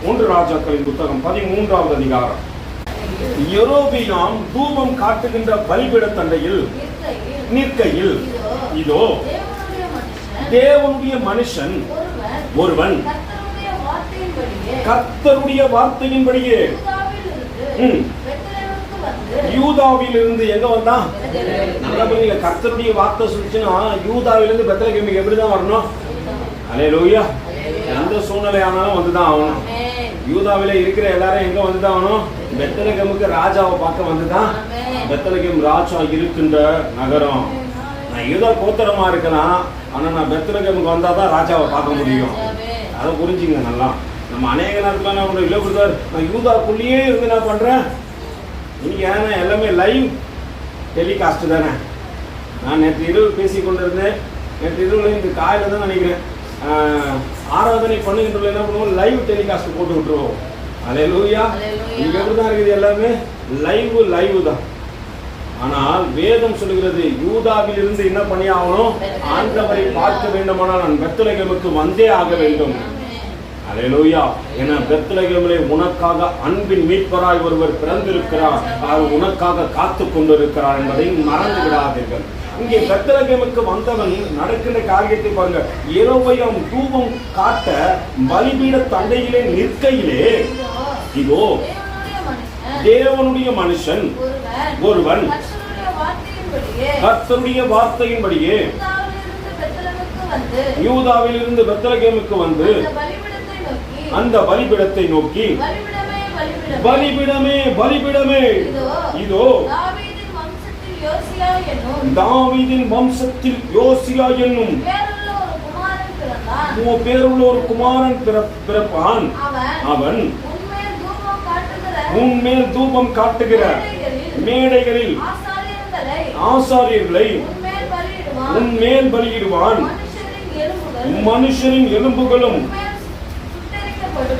1 ராஜாக்களின் புத்தகம் 13வது அதிகாரம். யெரொபெயாம் தூபம் காட்டுகின்ற பலிபீட தண்டையில் நிற்கையில், இதோ தேவனுடைய மனுஷன் ஒருவன் கர்த்தருடைய வார்த்தையின்படியே யூதாவிலிருந்து எங்க வந்தா? கர்த்தருடைய வார்த்தை சொல்லிச்சுன்னா யூதாவிலிருந்து பெத்லகேமுக்கு எப்படிதான் வரணும்? அல்லேலூயா. எந்த சூழ்நிலை ஆனாலும் வந்துதான் ஆகணும். யூதாவில இருக்கிற எல்லாரும் எங்க வந்துதான் ஆகணும்? பெத்லகேமுக்கு ராஜாவை பார்க்க வந்துதான். பெத்லகேம் ராஜா இருக்கின்ற நகரம். நான் யூதா கோத்திரமா இருக்கலாம், ஆனா நான் பெத்லகேமுக்கு வந்தாதான் ராஜாவை பார்க்க முடியும். அதை புரிஞ்சுங்க நல்லா. நம்ம அநேக நேரத்துல இல்லை கொடுத்தாரு, நான் யூதாக்குள்ளேயே இருந்து என்ன பண்றேன். இன்னைக்கு ஏன்னா எல்லாமே லைவ் டெலிகாஸ்ட் தானே. நான் நேற்று இரவு பேசி கொண்டிருந்தேன். நேற்று இரவுல இந்த காலையில் தான் நினைக்கிறேன் ஆராதனை பண்ணுகின்ற என்ன பண்ணுவோம், லைவ் டெலிகாஸ்ட் போட்டு விட்டுருவோம். அல்லேலூயா. இங்க எப்படிதான் இருக்குது, எல்லாமே லைவ் தான். ஆனால் வேதம் சொல்லுகிறது யூதாவில் இருந்து என்ன பண்ணி ஆகணும்? ஆண்டவரை பார்க்க வேண்டுமானால் நான் பெத்லகேமுக்கு வந்தே ஆக வேண்டும். அல்லேலூயா. என பெத்லகேமிலே உனக்காக அன்பின் மீட்பராய் ஒருவர் பிறந்திருக்கிறார், அவர் உனக்காக காத்து கொண்டிருக்கிறார் என்பதை மறந்து விடாதீர்கள். இங்கே பெத்லகேமுக்கு வந்தவன் நடக்கின்ற காரியத்தை பாருங்க. யெரொபெயாம் தூபம் காட்ட பலிபீட தண்டையிலே நிற்கையிலே இதோ தேவனுடைய மனுஷன் ஒருவன் கர்த்தருடைய வார்த்தையின்படியே யூதாவிலிருந்து பெத்லகேமுக்கு வந்து அந்த பலிபீடத்தை நோக்கி, பலிபீடமே இதோ தாவீதின் வம்சத்தில் யோசியா என்னும் பேருள்ள ஒரு குமாரன் பிறப்பான். அவன் உன்மேல் தூபம் காட்டுகிற மேடைகளில் ஆசாரியர்களை உன்மேல் பலியிடுவான். மனுஷரின் எலும்புகளும்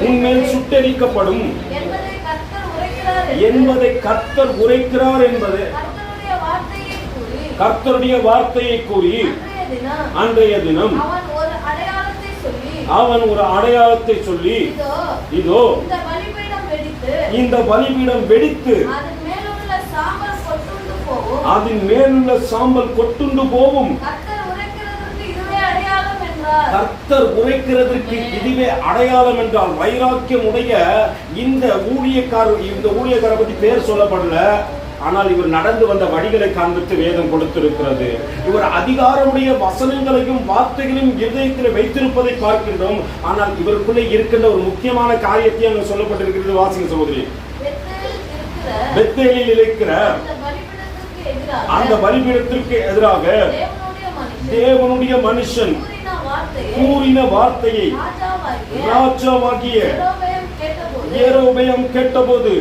உன்மேல் சுட்டெரிக்கப்படும் என்பதை கர்த்தர் உரைக்கிறார் என்பது கர்த்தருடைய வார்த்தையை கூறி அன்றைய தினம் அவன் ஒரு அடையாளத்தை சொல்லி இதோ இந்த பலிபீடம் வெடித்து அதன் மேலுள்ள சாம்பல் கொட்டுண்டு போகும். கர்த்தர் உரைக்கிறதற்கு இதுவே அடையாளம் என்றால் வைராக்கியம் உடைய இந்த ஊழியக்காரரை பற்றி பேர் சொல்லப்படல. ஆனால் இவர் நடந்து வந்த வழிகளை காண்பித்து வேதம் கொடுத்திருக்கிறது. இவர் அதிகாரமுடைய வசனங்களையும் வார்த்தைகளையும் இதயத்தில் வைத்திருப்பதை பார்க்கின்றோம். ஆனால் இவருக்குள்ளே இருக்கின்ற ஒரு முக்கியமான காரியத்தை அங்கு சொல்லப்பட்டிருக்கிறது. வாசிங்க சகோதரி. பெத்தேலில் இருக்கிற அந்த பலிபீடத்திற்கு எதிராக தேவனுடைய மனுஷன் கூறின வார்த்தையை ராஜாவாகிய யெரொபெயாம் கேட்டபோது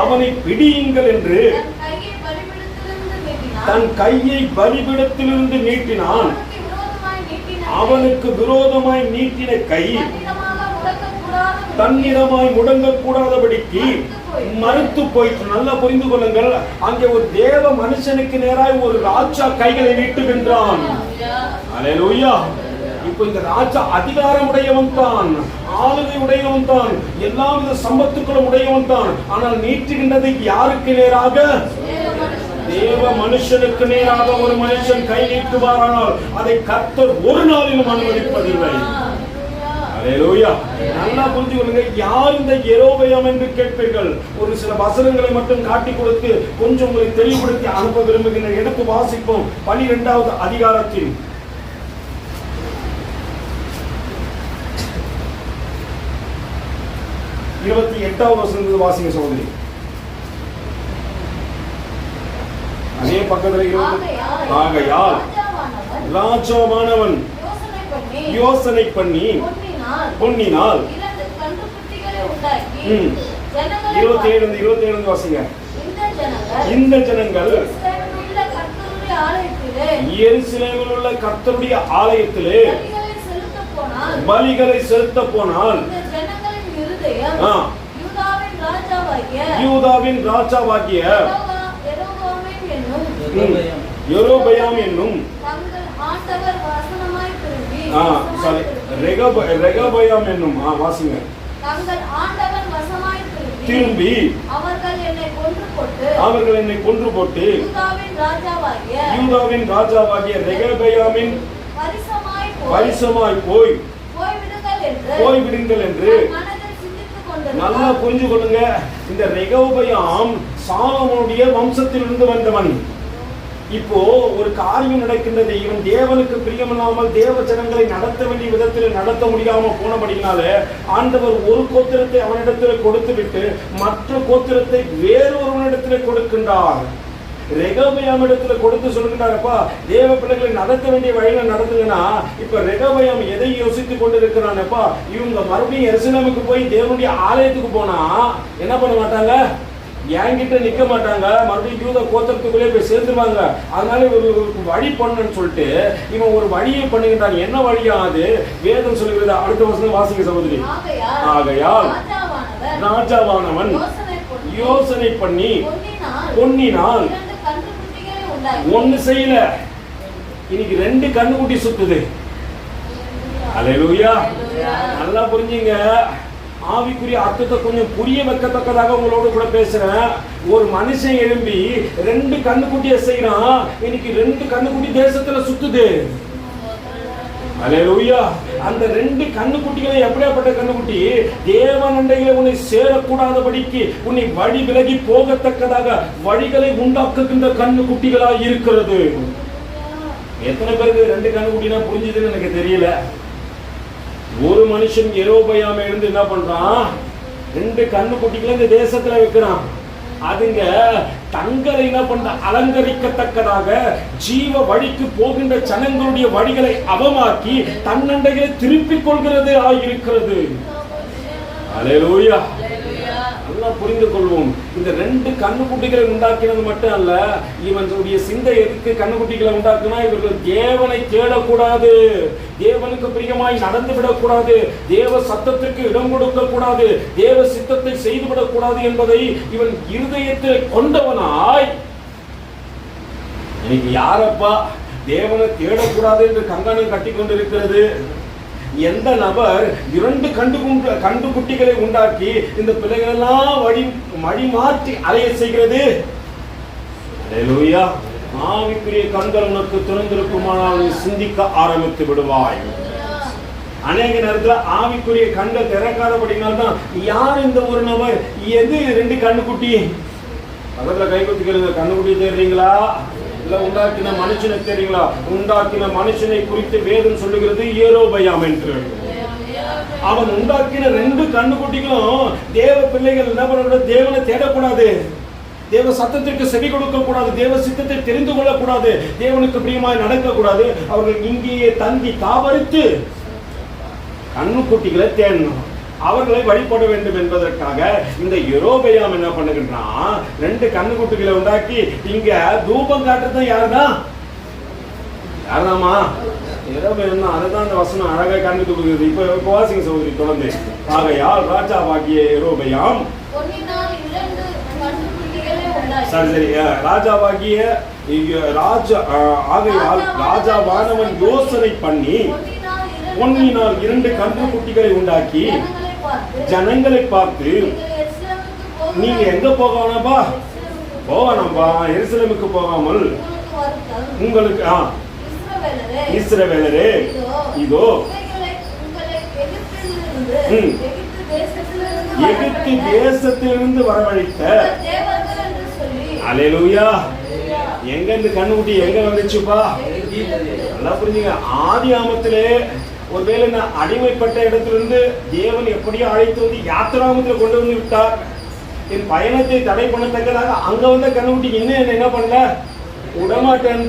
அவனை பிடியுங்கள் என்று தன் கையை பலிபீடத்திலிருந்து நீட்டினான். அவனுக்கு விரோதமாய் நீட்டின கை தன்னிடமாய் முடங்கக்கூடாதபடிக்கு மறுத்து போயிற்று. நல்லா புரிந்து கொள்ளுங்கள். அங்கே ஒரு தேவ மனுஷனுக்கு நேராய் ஒரு ராஜா கைகளை நீட்டுகின்றான். அல்லேலூயா. இப்போ இந்த ராஜா அதிகாரம் உடையவன் தான், ஆளுகை உடையவன் தான், எல்லா வித சம்பத்துக்களும் உடையவன் தான். ஆனால் நீட்டுகின்றது யாருக்கு நேராக? தேவ மனுஷனுக்கு நேராக ஒரு மனுஷன் கை நீட்டுவாரானால் அதை கர்த்தர் ஒரு நாளிலும் அனுமதிப்பதில்லை. அல்லேலூயா. நல்லா புரிஞ்சு கொள்ளுங்க. யார் இந்த யெரொபெயாம் என்று கேட்பீர்கள். ஒரு சில வசனங்களை மட்டும் காட்டி கொடுத்து கொஞ்சம் உங்களை தெளிவுபடுத்தி அனுப்ப விரும்புகின்ற. எடுத்து வாசிப்போம் 12வது அதிகாரத்தில் 28வது வசனத்தை வாசிங்க சகோதரி. அதே பக்கத்தில் ஆகையால் ராஜாவானவன் யோசனை பண்ணி பொன்னினால் 27 வாசிங்க. இந்த ஜனங்கள் எருசலேமில் உள்ள கர்த்தருடைய ஆலயத்திலே பலிகளை செலுத்த போனால் யூதாவின் ராஜாவாகிய யெரொபெயாம் என்னும் ரெகொபெயாம் என்னும் வாசிங்க. திரும்பி அவர்கள் என்னை கொன்று போட்டு யூதாவின் ராஜாவாகிய ரெகொபெயாமின் பரிசமாய் போய் போய்விடுங்கள் என்று நல்லா புரிஞ்சு கொள்ளுங்க. இந்த ரெகொபெயாம் சாலோமோனுடைய வம்சத்திலிருந்து வந்தவன். இப்போ ஒரு காரியம் நடக்கின்றது. இவன் தேவனுக்கு பிரியமில்லாமல் தேவ ஜனங்களை நடத்த வேண்டிய விதத்தில் நடத்த முடியாம போனபடினால ஆண்டவர் ஒரு கோத்திரத்தை அவனிடத்தில் கொடுத்து விட்டு மற்ற கோத்திரத்தை வேறொருவனிடத்தில் கொடுக்கின்றார். ரெகொபெயாம் இடத்துல கொடுத்து சொல்லுகிறாரப்பா, தேவ பிள்ளைகளை நடத்த வேண்டிய வழியில நடத்துங்கன்னா, இப்ப ரெகொபெயாம் எதை யோசித்துக் கொண்டிருக்கிறானப்பா, இவங்க மறுபடியும் எருசலேமுக்கு போய் தேவனுடைய ஆலயத்துக்கு போனா என்ன பண்ண மாட்டாங்க, என்கிட்ட நிக்க மாட்டாங்க, மறுபடியும் யூத கோத்திரத்துக்குள்ளே போய் சேர்ந்துருவாங்க. அதனால ஒரு வழி பண்ணுன்னு சொல்லிட்டு இவன் ஒரு வழியை பண்ணுகின்றான். என்ன வழியா அது? வேதம் சொல்லுகிறது. அடுத்த வருஷம் வாசிக்க சகோதரி. ஆகையால் ராஜாவானவன் யோசனை பண்ணி பொன்னினால் ஒண்ணு செய்யல, இன்னைக்கு 2 கண்ணுக்குட்டி சுத்துது. அல்லேலூயா. நல்லா புரிஞ்சுங்க. ஆவிக்குரிய அர்த்தத்தை கொஞ்சம் புரிய வைக்கத்தக்கதாக உங்களோட கூட பேசுறேன். ஒரு மனுஷன் எழும்பி 2 கண்ணுக்குட்டியை செய்யறான். இன்னைக்கு 2 கண்ணுக்குட்டி தேசத்துல சுத்துது. அல்லேலூயா. அந்த 2 கண்ணுக்குட்டிகளை எப்படியாப்பட்ட கண்ணுக்குட்டி? தேவனண்டையிலே உன்னை சேரக்கூடாதபடிக்கு உன்னை வழி விலகி போகத்தக்கதாக வழிகளை உண்டாக்குகின்ற கண்ணுக்குட்டிகளாய் இருக்கிறது. எத்தனை பேருக்கு 2 கண்ணுக்குட்டினா புரிஞ்சுதுன்னு எனக்கு தெரியல. ஒரு மனுஷன் யெரொபெயாம் எழுந்து என்ன பண்றான்? 2 கண்ணுக்குட்டிகளை இந்த தேசத்துல வைக்கிறான். அதுங்க தங்களை என்ன பண்ற அலங்கரிக்கத்தக்கதாக ஜீவ வழிக்கு போகின்ற ஜனங்களுடைய வழிகளை அவமாக்கி தன்னண்டைகளை திருப்பிக் கொள்கிறது ஆகியிருக்கிறது. அல்லேலூயா. நல்லா புரிந்து கொள்வோம். இந்த 2 கண்ணுக்குட்டிகளை உண்டாக்கினது மட்டும் அல்ல, இவனுடைய சிந்தை எதுக்கு கண்ணுக்குட்டிகளை உண்டாக்குனா, இவர்கள் தேவனை தேடக்கூடாது, தேவனுக்கு பிரியமாய் நடந்து விடக்கூடாது, தேவ சத்தத்திற்கு இடம் கொடுக்க கூடாது, தேவ சித்தத்தை செய்துவிடக் கூடாது என்பதை இவன் இருதயத்தில் கொண்டவனாய், இன்னைக்கு யாரப்பா தேவனை தேடக்கூடாது என்று கங்கணம் கட்டி கொண்டிருக்கிறது? எந்த நபர் 2 கண்டுகுட்டிகளை உண்டாக்கி இந்த பிள்ளைகளெல்லாம் வழி மாற்றி அலைய செய்கிறது? அல்லேலூயா. ஆவிக்குரிய கண்கள் உனக்கு திறந்திருக்குமானால் சிந்திக்க ஆரம்பித்து விடுவாய். அநேக நேரத்தில் ஆவிக்குரிய கண்கள் திறக்காதபடினால்தான் யார் இந்த ஒரு நபர், எது 2 கண்ணுக்குட்டி? பக்கத்துல கை குத்திக்கிறது. கண்ணுக்குட்டி தேடுறீங்களா? இல்ல உண்டாக்கின மனுஷனை தெரியுங்களா? உண்டாக்கின மனுஷனை குறித்து வேதம் சொல்லுகிறது யெரொபெயாம் என்று. அவன் உண்டாக்கின 2 கண்ணுக்குட்டிகளும் தேவ பிள்ளைகள் என்ன பண்ணக்கூடாது? தேவனை தேடக்கூடாது, தேவ சத்தத்திற்கு செவி கொடுக்க கூடாது, தேவ சித்தத்தை தெரிந்து கொள்ளக்கூடாது, தேவனுக்கு பிரியமாய் நடக்கக்கூடாது. அவர்கள் இங்கேயே தங்கி தாவரித்து கண்ணுக்குட்டிகளை தேடணும், அவர்களை வழிபட வேண்டும் என்பதற்காக இந்த யெரொபெயாம் என்ன பண்ணுகின்றான்? 2 கண்ணுக்குட்டிகளை உண்டாக்கி இங்க தூபம் காட்டுறது யாருதான்? யாருதாமா? யெரொபெயாம் தான். அதுதான் அந்த வசனம் அழகாக காண்பித்து கொடுக்குது. இப்ப வாசிங்க சகோதரி தொடர்ந்து. ஆகையால் ராஜாவாகிய யெரொபெயாம் சரி ராஜாவாகிய ஆகையால் ராஜாவானவன் யோசனை பண்ணி பொன்னினால் 2 கன்றுக்குட்டிகளை உண்டாக்கி ஜனங்களை பார்த்து, நீங்க எங்க போகணும்பா? போகணும்பா எருசலேமுக்கு போகாமல் உங்களுக்கு இஸ்ரவேலரே இதோ எகிப்து தேசத்திலிருந்து வரவழைத்த, அல்லேலூயா, எங்க இந்த கண்ணுக்குட்டி எங்க வந்துச்சுப்பா? நல்லா புரிஞ்சுங்க. ஆதி ஆமத்திலே ஒருவேளை நான் அடிமைப்பட்ட இடத்திலிருந்து தேவன் எப்படியோ அழைத்து வந்து யாத்திராமத்தில் கொண்டு வந்து விட்டார். என் பயணத்தை தடை பண்ணத்தக்கதாக அங்க வந்த கண்ணுக்குட்டி இன்னும் என்ன பண்ணல, விடமாட்டேன்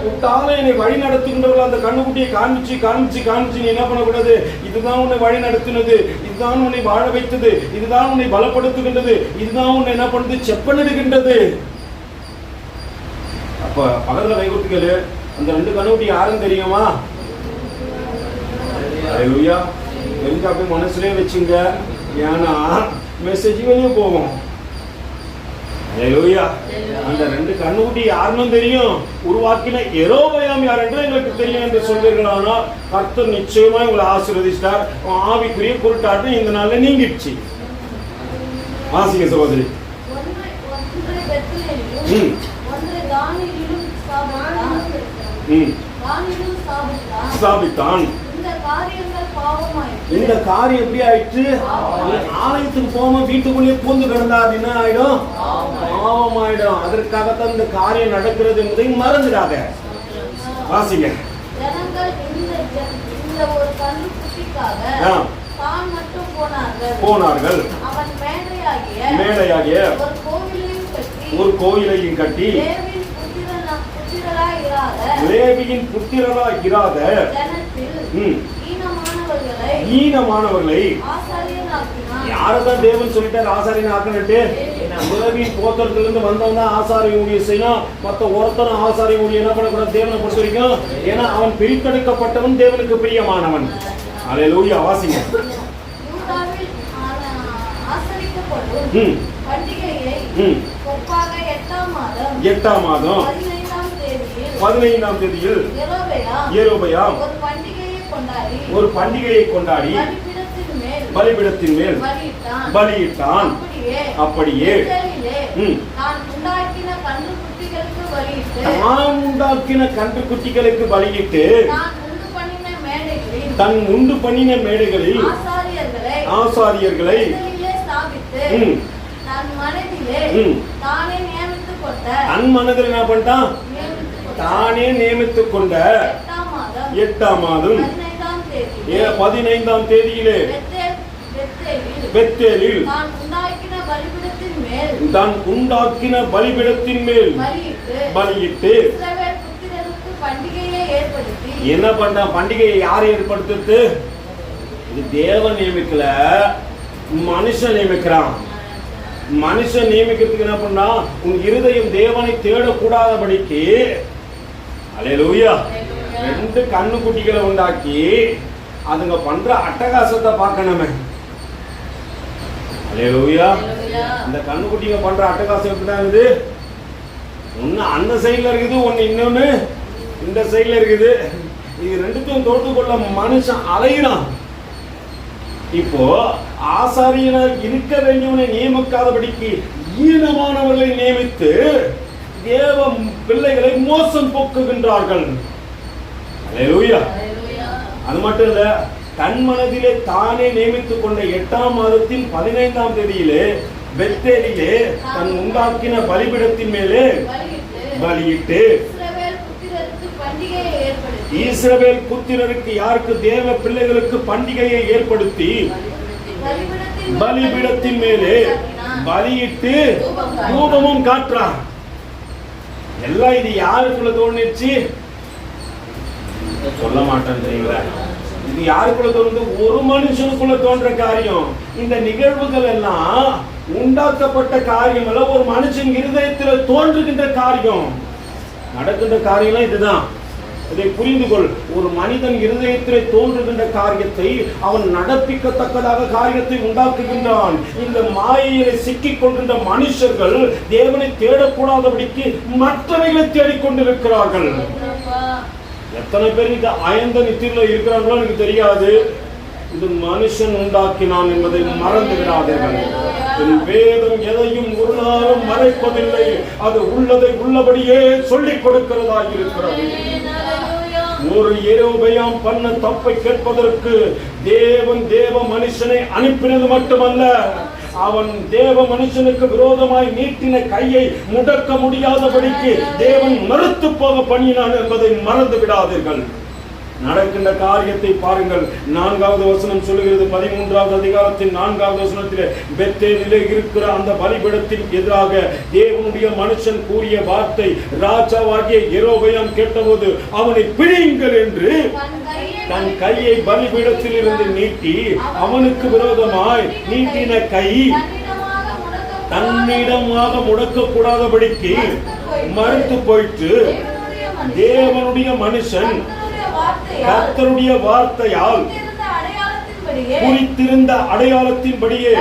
விட்டாலும் என்னை வழி நடத்துகின்றவர்கள் அந்த கண்ணுக்குட்டியை காமிச்சு காமிச்சு காமிச்சு நீ என்ன பண்ணக்கூடாது? இதுதான் உன்னை வழி நடத்தினது, இதுதான் உன்னை வாழ வைத்தது, இதுதான் உன்னை பலப்படுத்துகின்றது, இதுதான் உன்னை என்ன பண்ணுது? செப்பனிடுகின்றது. அப்ப பகல்ல கைகுட்டிகள் அந்த 2 கண்ணுக்குட்டி யாருன்னு தெரியுமா? அல்லேலூயா. தெரிஞ்சா போய் மனசுலயே வச்சுங்க, ஏன்னா மெசேஜ் வெளியே போகும். அல்லேலூயா. அந்த 2 கண்ணுக்குட்டி யாருன்னு தெரியும், உருவாக்கின யெரொபெயாம் யார் என்று எங்களுக்கு தெரியும் என்று சொல்வீர்களானால் கர்த்தர் நிச்சயமா உங்களை ஆசீர்வதித்தார். ஆவிக்குரிய குருட்டாட்டம் இந்த நாள்ல நீங்கிடுச்சு. வாசிங்க சகோதரி. ஸ்தாபித்தான். இந்த காரியம் எப்படி ஆயிடுச்சு? ஆலயத்துக்கு போகாம வீட்டுக்குள்ளேயே பூந்து கிடந்தா என்ன ஆயிடும்? பாவம் ஆயிடும். அதற்காகத்தான் இந்த காரியம் நடக்கிறது என்பதை மறந்துடாத. வாசிங்க. போனார்கள். மேடையாகிய ஒரு கோயிலையும் கட்டி லேவியின் புத்திரராய் இராத ஈனமானவர்களை யாரதான் தேவன் சொல்லிட்டார் ஆசாரியன் ஆக்கணுட்டு? லேவியின் கோத்திரத்திலிருந்து வந்தவன் தான் ஆசாரிய ஊழியம் செய்யணும். மொத்த ஒருத்தனும் ஆசாரிய ஊழியம் என்ன பண்ணக்கூடாது தேவனை பொறுத்த வரைக்கும். ஏன்னா அவன் பிரித்தெடுக்கப்பட்டவன் தேவனுக்கு பிரியமானவன். அல்லேலூயா. வாசிங்க. எட்டாம் மாதம் 15ஆம் தேதியில் யெரொபெயாம் ஒரு பண்டிகையை கொண்டாடி பலிபீடத்தின் மேல் பலியிட்டான். அப்படியே தான் உண்டாக்கின கன்றுக்குட்டிகளுக்கு பலியிட்டு தன் உண்டு பண்ணின மேடைகளில் ஆசாரியர்களை தன் மனதில் என்ன பண்ணிட்டான்? தானே நியமித்துக் கொண்ட 8ஆம் மாதம் 15ஆம் தேதியிலே பெத்தேலில் தான் உண்டாக்கின பலிபீடத்தின் மேல் பலியிட்டு என்ன பண்ண? பண்டிகையை யார் ஏற்படுத்துறது? இது தேவன் நியமிக்கல, மனுஷன் நியமிக்கிறான். மனுஷன் நியமிக்கிறதுக்கு என்ன பண்ணா? உன் இருதயம் தேவனை தேடக்கூடாதபடிக்கு அல்லேலூயா 2 கண்ணுக்குட்டிகளை உண்டாக்கி அதுங்க பண்ற அட்டகாசத்தை பார்க்கணுமே. அல்லேலூயா. இந்த கண்ணுக்குட்டிங்க பண்ற அட்டகாசம் எப்படிதான் இருக்குது? ஒன்னு அந்த சைட்ல இருக்குது, ஒன்னு இன்னொன்னு இந்த சைட்ல இருக்குது. இது ரெண்டுத்தையும் தோற்று கொள்ள மனுஷன் அலையிறான். இப்போ ஆசாரியனாக இருக்க வேண்டியவனை நியமிக்காதபடிக்கு ஈனமானவர்களை நியமித்து தேவ பிள்ளைகளை மோசம் போக்குகின்றார்கள். அல்லேலூயா. அது மட்டும் இல்ல, தன் மனதிலே தானே நியமித்துக் கொண்ட 8ஆம் மாதத்தின் 15ஆம் தேதியிலே பெத்தேலிலே தன் உண்டாக்கின பலிபீடத்தின் மேலே பலியிட்டு இஸ்ரவேல் புத்திரருக்கு யாருக்கு? தேவ பிள்ளைகளுக்கு பண்டிகையை ஏற்படுத்தி பலிபீடத்தின் மேலே பலியிட்டு தூபமும் காட்டுறார். எல்லாம் இது யாருக்குள்ள தோணுச்சு? சொல்ல மாட்டேன் தெரியுங்களா? இது யாருக்குள்ள தோணுது? ஒரு மனுஷனுக்குள்ள தோன்ற காரியம். இந்த நிகழ்வுகள் எல்லாம் உண்டாக்கப்பட்ட காரியம் அல்ல, ஒரு மனுஷன் இருதயத்தில் தோன்றுகின்ற காரியம். நடக்கின்ற காரியம் இதுதான். இதை புரிந்து கொள். ஒரு மனிதன் இருதயத்திலே தோன்றுகின்ற காரியத்தை அவன் நடப்பிக்கத்தக்கதாக காரியத்தை உண்டாக்குகின்றான். இந்த மாயையிலே சிக்கிக் கொண்டிருந்த மனுஷர்கள் தேவனை தேடக்கூடாதபடிக்கு மற்றவைகளை தேடிக்கொண்டிருக்கிறார்கள். எத்தனை பேர் இந்த அயந்த நித்தியில இருக்கிறாங்களோ எனக்கு தெரியாது. இது மனுஷன் உண்டாக்கினான் என்பதை மறந்து விடாதீர்கள். வேதம் எதையும் ஒரு நாளும் மறைப்பதில்லை. அது உள்ளதை உள்ளபடியே சொல்லிக் கொடுக்கிறதா இருக்கிறது. ஒரு யெரொபெயாம் பண்ண தப்பை கேட்பதற்கு தேவன் தேவ மனுஷனை அனுப்பினது மட்டுமல்ல, அவன் தேவ மனுஷனுக்கு விரோதமாய் நீட்டின கையை முடக்க முடியாதபடிக்கு தேவன் மறுத்து போக பண்ணினான் என்பதை மறந்து விடாதீர்கள். நடக்கின்ற காரியத்தை பாருங்கள். 4வது வசனம் சொல்லுகிறது, 13வது அதிகாரத்தின் 4வது வசனத்திலே பெத்தேலிலே இருக்கிற அந்த பலிபீடத்தின் எதிராக தேவனுடைய மனுஷன் கூறிய வார்த்தை ராஜாவாகிய யெரொபெயாம் கேட்டபோது அவனை பிடியுங்கள் என்று தன் கையை பலிபீடத்தில் இருந்து நீட்டி அவனுக்கு விரோதமாய் நீட்டின கை தன்னிடமாக முடக்க கூடாதபடிக்கு மறுத்து போயிட்டு தேவனுடைய மனுஷன் கர்த்தருடைய வார்த்தையால் குறித்திருந்த அடையாளத்தின்படியே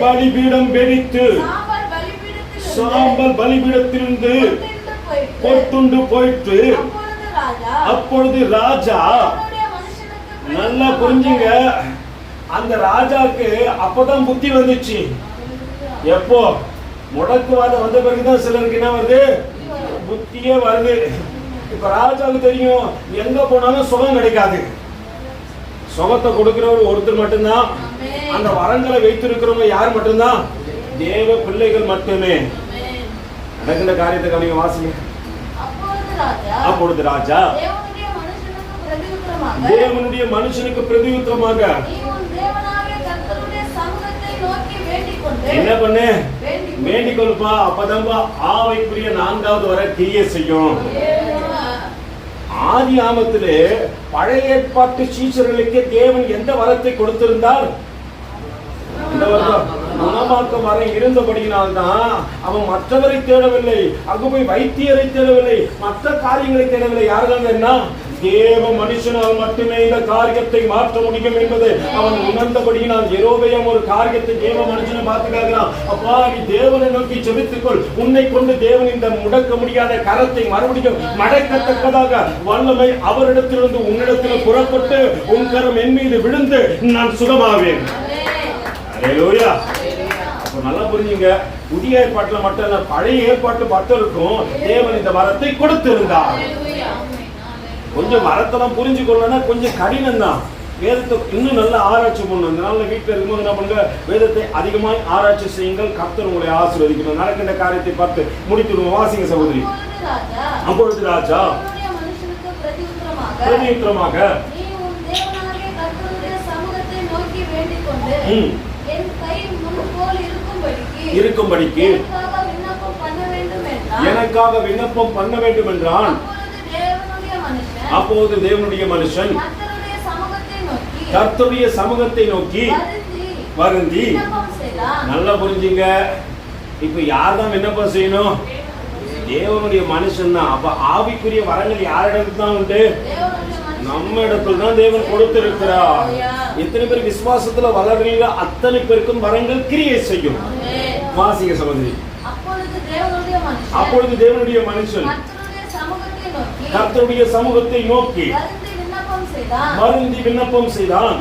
பலிபீடம் வெடித்து சாம்பல் பலிபீடத்திலிருந்து கொட்டுண்டு போயிட்டு அப்பொழுது ராஜா, நல்லா புரிஞ்சுங்க, அந்த ராஜாக்கு அப்பதான் புத்தி வந்துச்சு. எப்போ முடக்குவாதம் வந்த பிறகுதான் சிலருக்கு என்ன வருது? புத்தியே வருது. இப்ப ராஜாவுக்கு தெரியும், எங்க போனாலும் சுகம் கிடைக்காது. சுகத்தை கொடுக்கிறவர் ஒருத்தர் மட்டும்தான். அந்த வரங்களை வைத்திருக்கிறவங்க யார் மட்டும்தான்? தேவ பிள்ளைகள் மட்டுமே. நடக்கின்ற காரியத்தை கவனிங்க, வாசிங்க. அப்பொழுது ராஜா தேவனுடைய மனுஷனுக்கு பிரதியுத்தரமாக என்ன பண்ணு? வேண்டிக் கொள்ளுப்பா. அப்பதான் ஆவிக்குரிய 4வது வர கிரியை செய்யும். ஆதி ஆமத்திலே பழைய ஏற்பாட்டு சீஷர்களுக்கு தேவன் எந்த வரத்தை கொடுத்திருந்தார்? இந்த வருடம் குணமாக்க வரம் இருந்தபடியினால்தான் அவன் மற்றவரை தேடவில்லை, அங்கு போய் வைத்தியரை தேடவில்லை, மற்ற காரியங்களை தேடவில்லை. யார்கள் என்ன? தேவ மனுஷனால் மட்டுமே இந்த காரியத்தை மாற்ற முடியும் என்பது அவன் உணர்ந்தபடியினால் யெரொபெயாம் ஒரு காரியத்தை தேவ மனுஷனை பார்த்து கேட்கிறான். அப்பா, நீ தேவனை நோக்கி ஜெபித்துக்கொள், உன்னை கொண்டு தேவன் இந்த முடக்க முடியாத கரத்தை மறுபடியும் மடக்கத்தக்கதாக வல்லமை அவரிடத்திலிருந்து உன்னிடத்தில் புறப்பட்டு உன் கரம் என் மீது விழுந்து நான் சுகமாவேன். அல்லேலூயா. அப்ப நல்லா புரிஞ்சுங்க, புதிய ஏற்பாட்டுல மட்டும் இல்ல, பழைய ஏற்பாட்டு பக்தருக்கும் தேவன் இந்த வரத்தை கொடுத்திருந்தார். கொஞ்சம் வரத்தெல்லாம் புரிஞ்சு கொள்ளனா கொஞ்சம் கடினம் தான். வேதத்தை இன்னும் நல்லா ஆராய்ச்சி பண்ணணும். அதனால வீட்டில் இருக்கும்போது என்ன பண்ணுங்க, வேதத்தை அதிகமாய் ஆராய்ச்சி செய்யுங்கள். கர்த்தர் உங்களை ஆசீர்வதிக்கணும். நடக்கின்ற காரியத்தை பார்த்து முடித்துடுவோம். வாசிங்க சகோதரி. அப்பொழுது ராஜா பிரதியுத்தரமாக இருக்கும்படிக்கு எனக்காக விண்ணப்பம் பண்ண வேண்டும் என்றான். அப்போது தேவனுடைய மனுஷன் கர்த்தருடைய சமூகத்தை நோக்கி வருந்தி. நல்லா புரிஞ்சுங்க, இப்ப யார் தான் விண்ணப்பம் செய்யணும்? தேவனுடைய மனுஷன் தான். அப்ப ஆவிக்குரிய வரங்கள் யாரிடத்துல தான் உண்டு? நம்ம இடத்துல தான் தேவன் கொடுத்திருக்கிறார். எத்தனை பேர் விசுவாசத்துல வளர்றீங்க, அத்தனை பேருக்கும் வரங்கள் கிரியை செய்யும். வாசிங்க சகோதரி. அப்பொழுது தேவனுடைய மனுஷன் கர்த்தருடைய சமூகத்தை நோக்கி வருந்தி விண்ணப்பம் செய்தான்.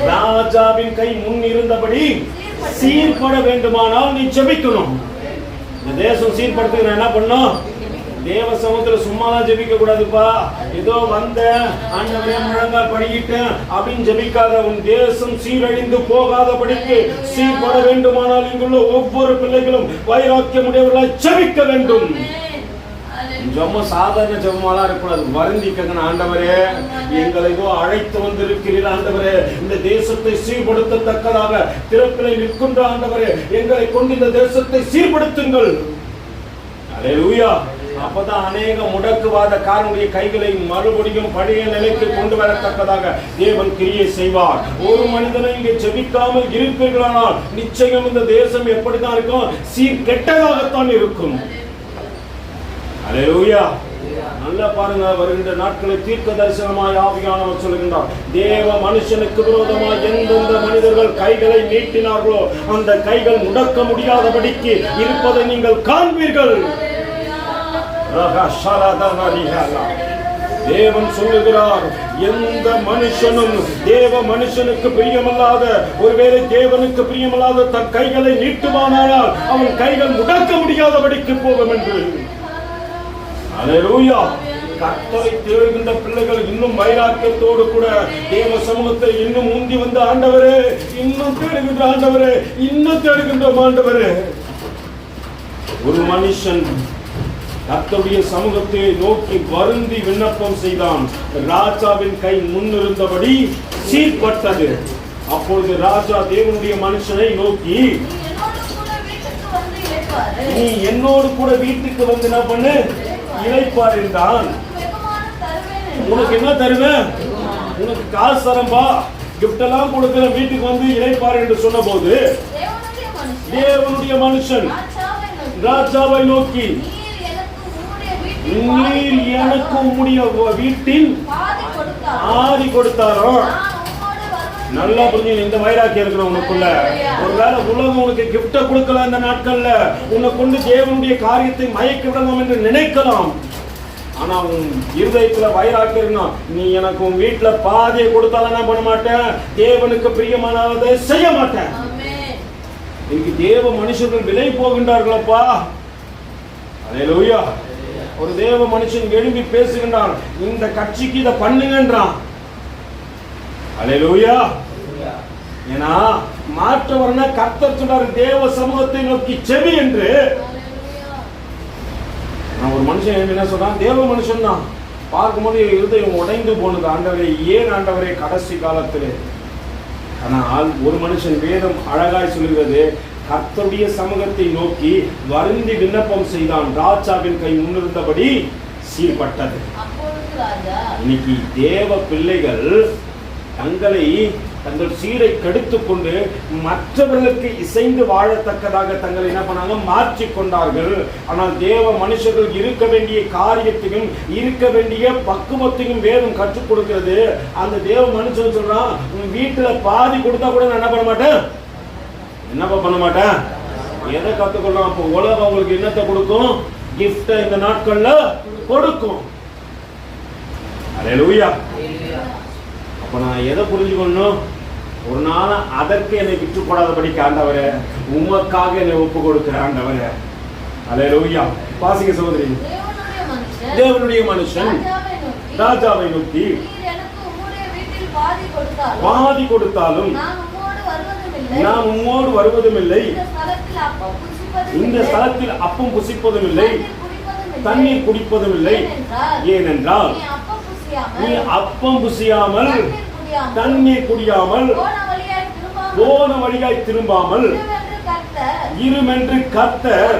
ராஜாவின் கை முன் இருந்தபடி சீர்பட வேண்டுமானால் நீ ஜெபிக்கணும். இந்த தேசம் சீர்படுத்துகிற என்ன பண்ணும்? தேவ சமூகத்துல சும்மாதான் ஜெபிக்க கூடாதுப்பா. ஏதோ வந்த ஆண்டவரே முழங்கால் படிக்கிட்டேன் அப்படின்னு ஜெபிக்காத. உன் தேசம் சீரழிந்து போகாதபடிக்கு சீர்பட வேண்டுமானால் இங்குள்ள ஒவ்வொரு பிள்ளைகளும் வைராக்கியம் உடையவர்களாய் ஜெபிக்க வேண்டும். ஜெபம் சாதாரண ஜெபமாலாம் இருக்கக்கூடாது. வருந்திக்கங்க, ஆண்டவரே எங்களை அழைத்து வந்திருக்கிறீர் ஆண்டவரே, இந்த தேசத்தை சீர்படுத்தத்தக்கதாக திறப்பிலை நிற்கின்ற ஆண்டவரே, எங்களை கொண்டு இந்த தேசத்தை சீர்படுத்துங்கள். அல்லேலூயா. அப்பதான் அநேக முடக்குவாத காரனுடைய கைகளை மறுபடியும் பழைய நிலைக்கு கொண்டு வரத்தக்கதாக தேவன் கிரியை செய்வார். ஒரு மனிதனை இங்கே ஜெபிக்காமல் இருப்பீர்களானால் நிச்சயம் இந்த தேசம் எப்படிதான் இருக்கும்? சீர் கெட்டதாகத்தான் இருக்கும். அல்லேலூயா. நல்லா பாருங்க, வருகின்ற நாட்களை தீர்க்க தரிசனமாய் ஆவியானவர் சொல்லுகின்றார். தேவ மனுஷனுக்கு விரோதமாய் எந்தெந்த மனிதர்கள் கைகளை நீட்டினார்களோ அந்த கைகள் முடக்க முடியாதபடிக்கு இருப்பதை நீங்கள் காண்பீர்கள். தேவன் சொல்லுகிறார், எந்த மனுஷனும் தேவ மனுஷனுக்கு பிரியமல்லாத, ஒருவேளை தேவனுக்கு பிரியமல்லாத தன் கைகளை நீட்டுவானால் அவன் கைகள் முடக்க முடியாதபடிக்கு போகும் என்று. அல்லேலூயா. கர்த்தரை தேடுகின்ற பிள்ளைகள் இன்னும் வைராக்கியத்தோடு கூட தேவ சமூகத்தை இன்னும் ஊந்தி வந்து, ஆண்டவரே இன்னும் தேடுகின்ற ஆண்டவரே, இன்னும் தேடுகின்ற ஆண்டவரே. ஒரு மனுஷன் கர்த்தருடைய சமூகத்தை நோக்கி வருந்தி விண்ணப்பம் செய்தான். ராஜாவின் கை முன்னிருந்தபடி சீர்பட்டது. அப்பொழுது ராஜா தேவனுடைய மனுஷனை நோக்கி, நீ என்னோடு கூட வீட்டுக்கு வந்து என்ன பண்ணு, இளைப்பார் என்றான். உனக்கு என்ன தருவேன்? உனக்கு காசு தரம்பா, கிஃப்ட் எல்லாம் கொடுக்கிற, வீட்டுக்கு வந்து இளைப்பார் என்று சொன்ன போது தேவனுடைய மனுஷன் ராஜாவை நோக்கி, நீர் எனக்கு உம்முடைய வீட்டின் ஆதி கொடுத்தாரோ. நல்லா புரிஞ்சு, இந்த வைராக்கியம் இருக்கிற உனக்குள்ள ஒருவேளை உலகம் உனக்கு கிஃப்ட கொடுக்கல, இந்த நாட்கள்ல உன்னை கொண்டு தேவனுடைய காரியத்தை மயக்க விடலாம் என்று நினைக்கலாம். ஆனா உன் இருதயத்துல வைராக்கியம், நீ எனக்கு உன் வீட்டுல பாதியை கொடுத்தாலும் நான் பண்ண மாட்டேன், தேவனுக்கு பிரியமானதை செய்ய மாட்டேன். இன்னைக்கு தேவ மனுஷர்கள் விலை போகின்றார்களப்பா. அல்லேலூயா. ஒரு தேவ மனுஷன் எழும்பி பேசுகின்றான், இந்த கட்சிக்கு இதை பண்ணுங்கன்றான். அல்லேலூயா. ஏன்னா மாற்றவர்னா கர்த்தர் சொன்னாரு தேவ சமூகத்தை நோக்கி செவி என்று. நான் ஒரு மனுஷன் என்ன சொல்றான், தேவ மனுஷன் தான் பார்க்கும்போது இருதயம் உடைந்து போனது. ஆண்டவரே ஏன் ஆண்டவரே கடைசி காலத்திலே. ஆனால் ஒரு மனுஷன் வேதம் அழகாய் சொல்கிறது, கர்த்தருடைய சமூகத்தை நோக்கி வருந்தி விண்ணப்பம் செய்தான், ராஜாவின் கை முன்னிருந்தபடி சீர்பட்டது. இன்னைக்கு தேவ பிள்ளைகள் தங்கள் சீரை கெடுத்துக் கொண்டு மற்றவர்களுக்கு இசைந்து வாழத்தக்கதாக தங்களை என்ன பண்ணாங்க, மாற்றி கொண்டார்கள். ஆனால் தேவ மனுஷர்கள் இருக்க வேண்டிய காரியத்தையும் இருக்க வேண்டிய பக்குவத்தையும் வேதம் கற்றுக் கொடுக்கிறது. அந்த தேவ மனுஷன் சொல்றான், உன் வீட்டுல பாதி கொடுத்தா கூட நான் என்ன பண்ண மாட்டேன், என்னப்பா பண்ண மாட்டேன். எதை கத்துக்கொள்ளலாம்? அப்போ உலகம் அவங்களுக்கு என்னத்தை கொடுக்கும், கிஃப்ட் இந்த நாட்கள்ல கொடுக்கும். அல்லேலூயா. அப்ப நான் எதை புரிஞ்சுக்கணும், ஒரு நாள் அதற்கு என்னை விட்டு போடாதபடிக்கு ஆண்டவரே உமக்காக என்னை ஒப்பு கொடுக்கிற ஆண்டவரே. அல்லேலூயா. வாசிங்க சகோதரி. தேவனுடைய மனுஷன் ராஜாவை நோக்கி பாதி கொடுத்தாலும் நான் உம்மோடு வருவதும் இல்லை, இந்த ஸ்தலத்தில் அப்பம் புசிப்பதும் இல்லை, தண்ணீர் குடிப்பதும் இல்லை. ஏனென்றால் நீ அப்பம் புசியாமல் தண்ணீர் குடியாமல் போன வழியாய் திரும்பாமல் இருமென்று கர்த்தர்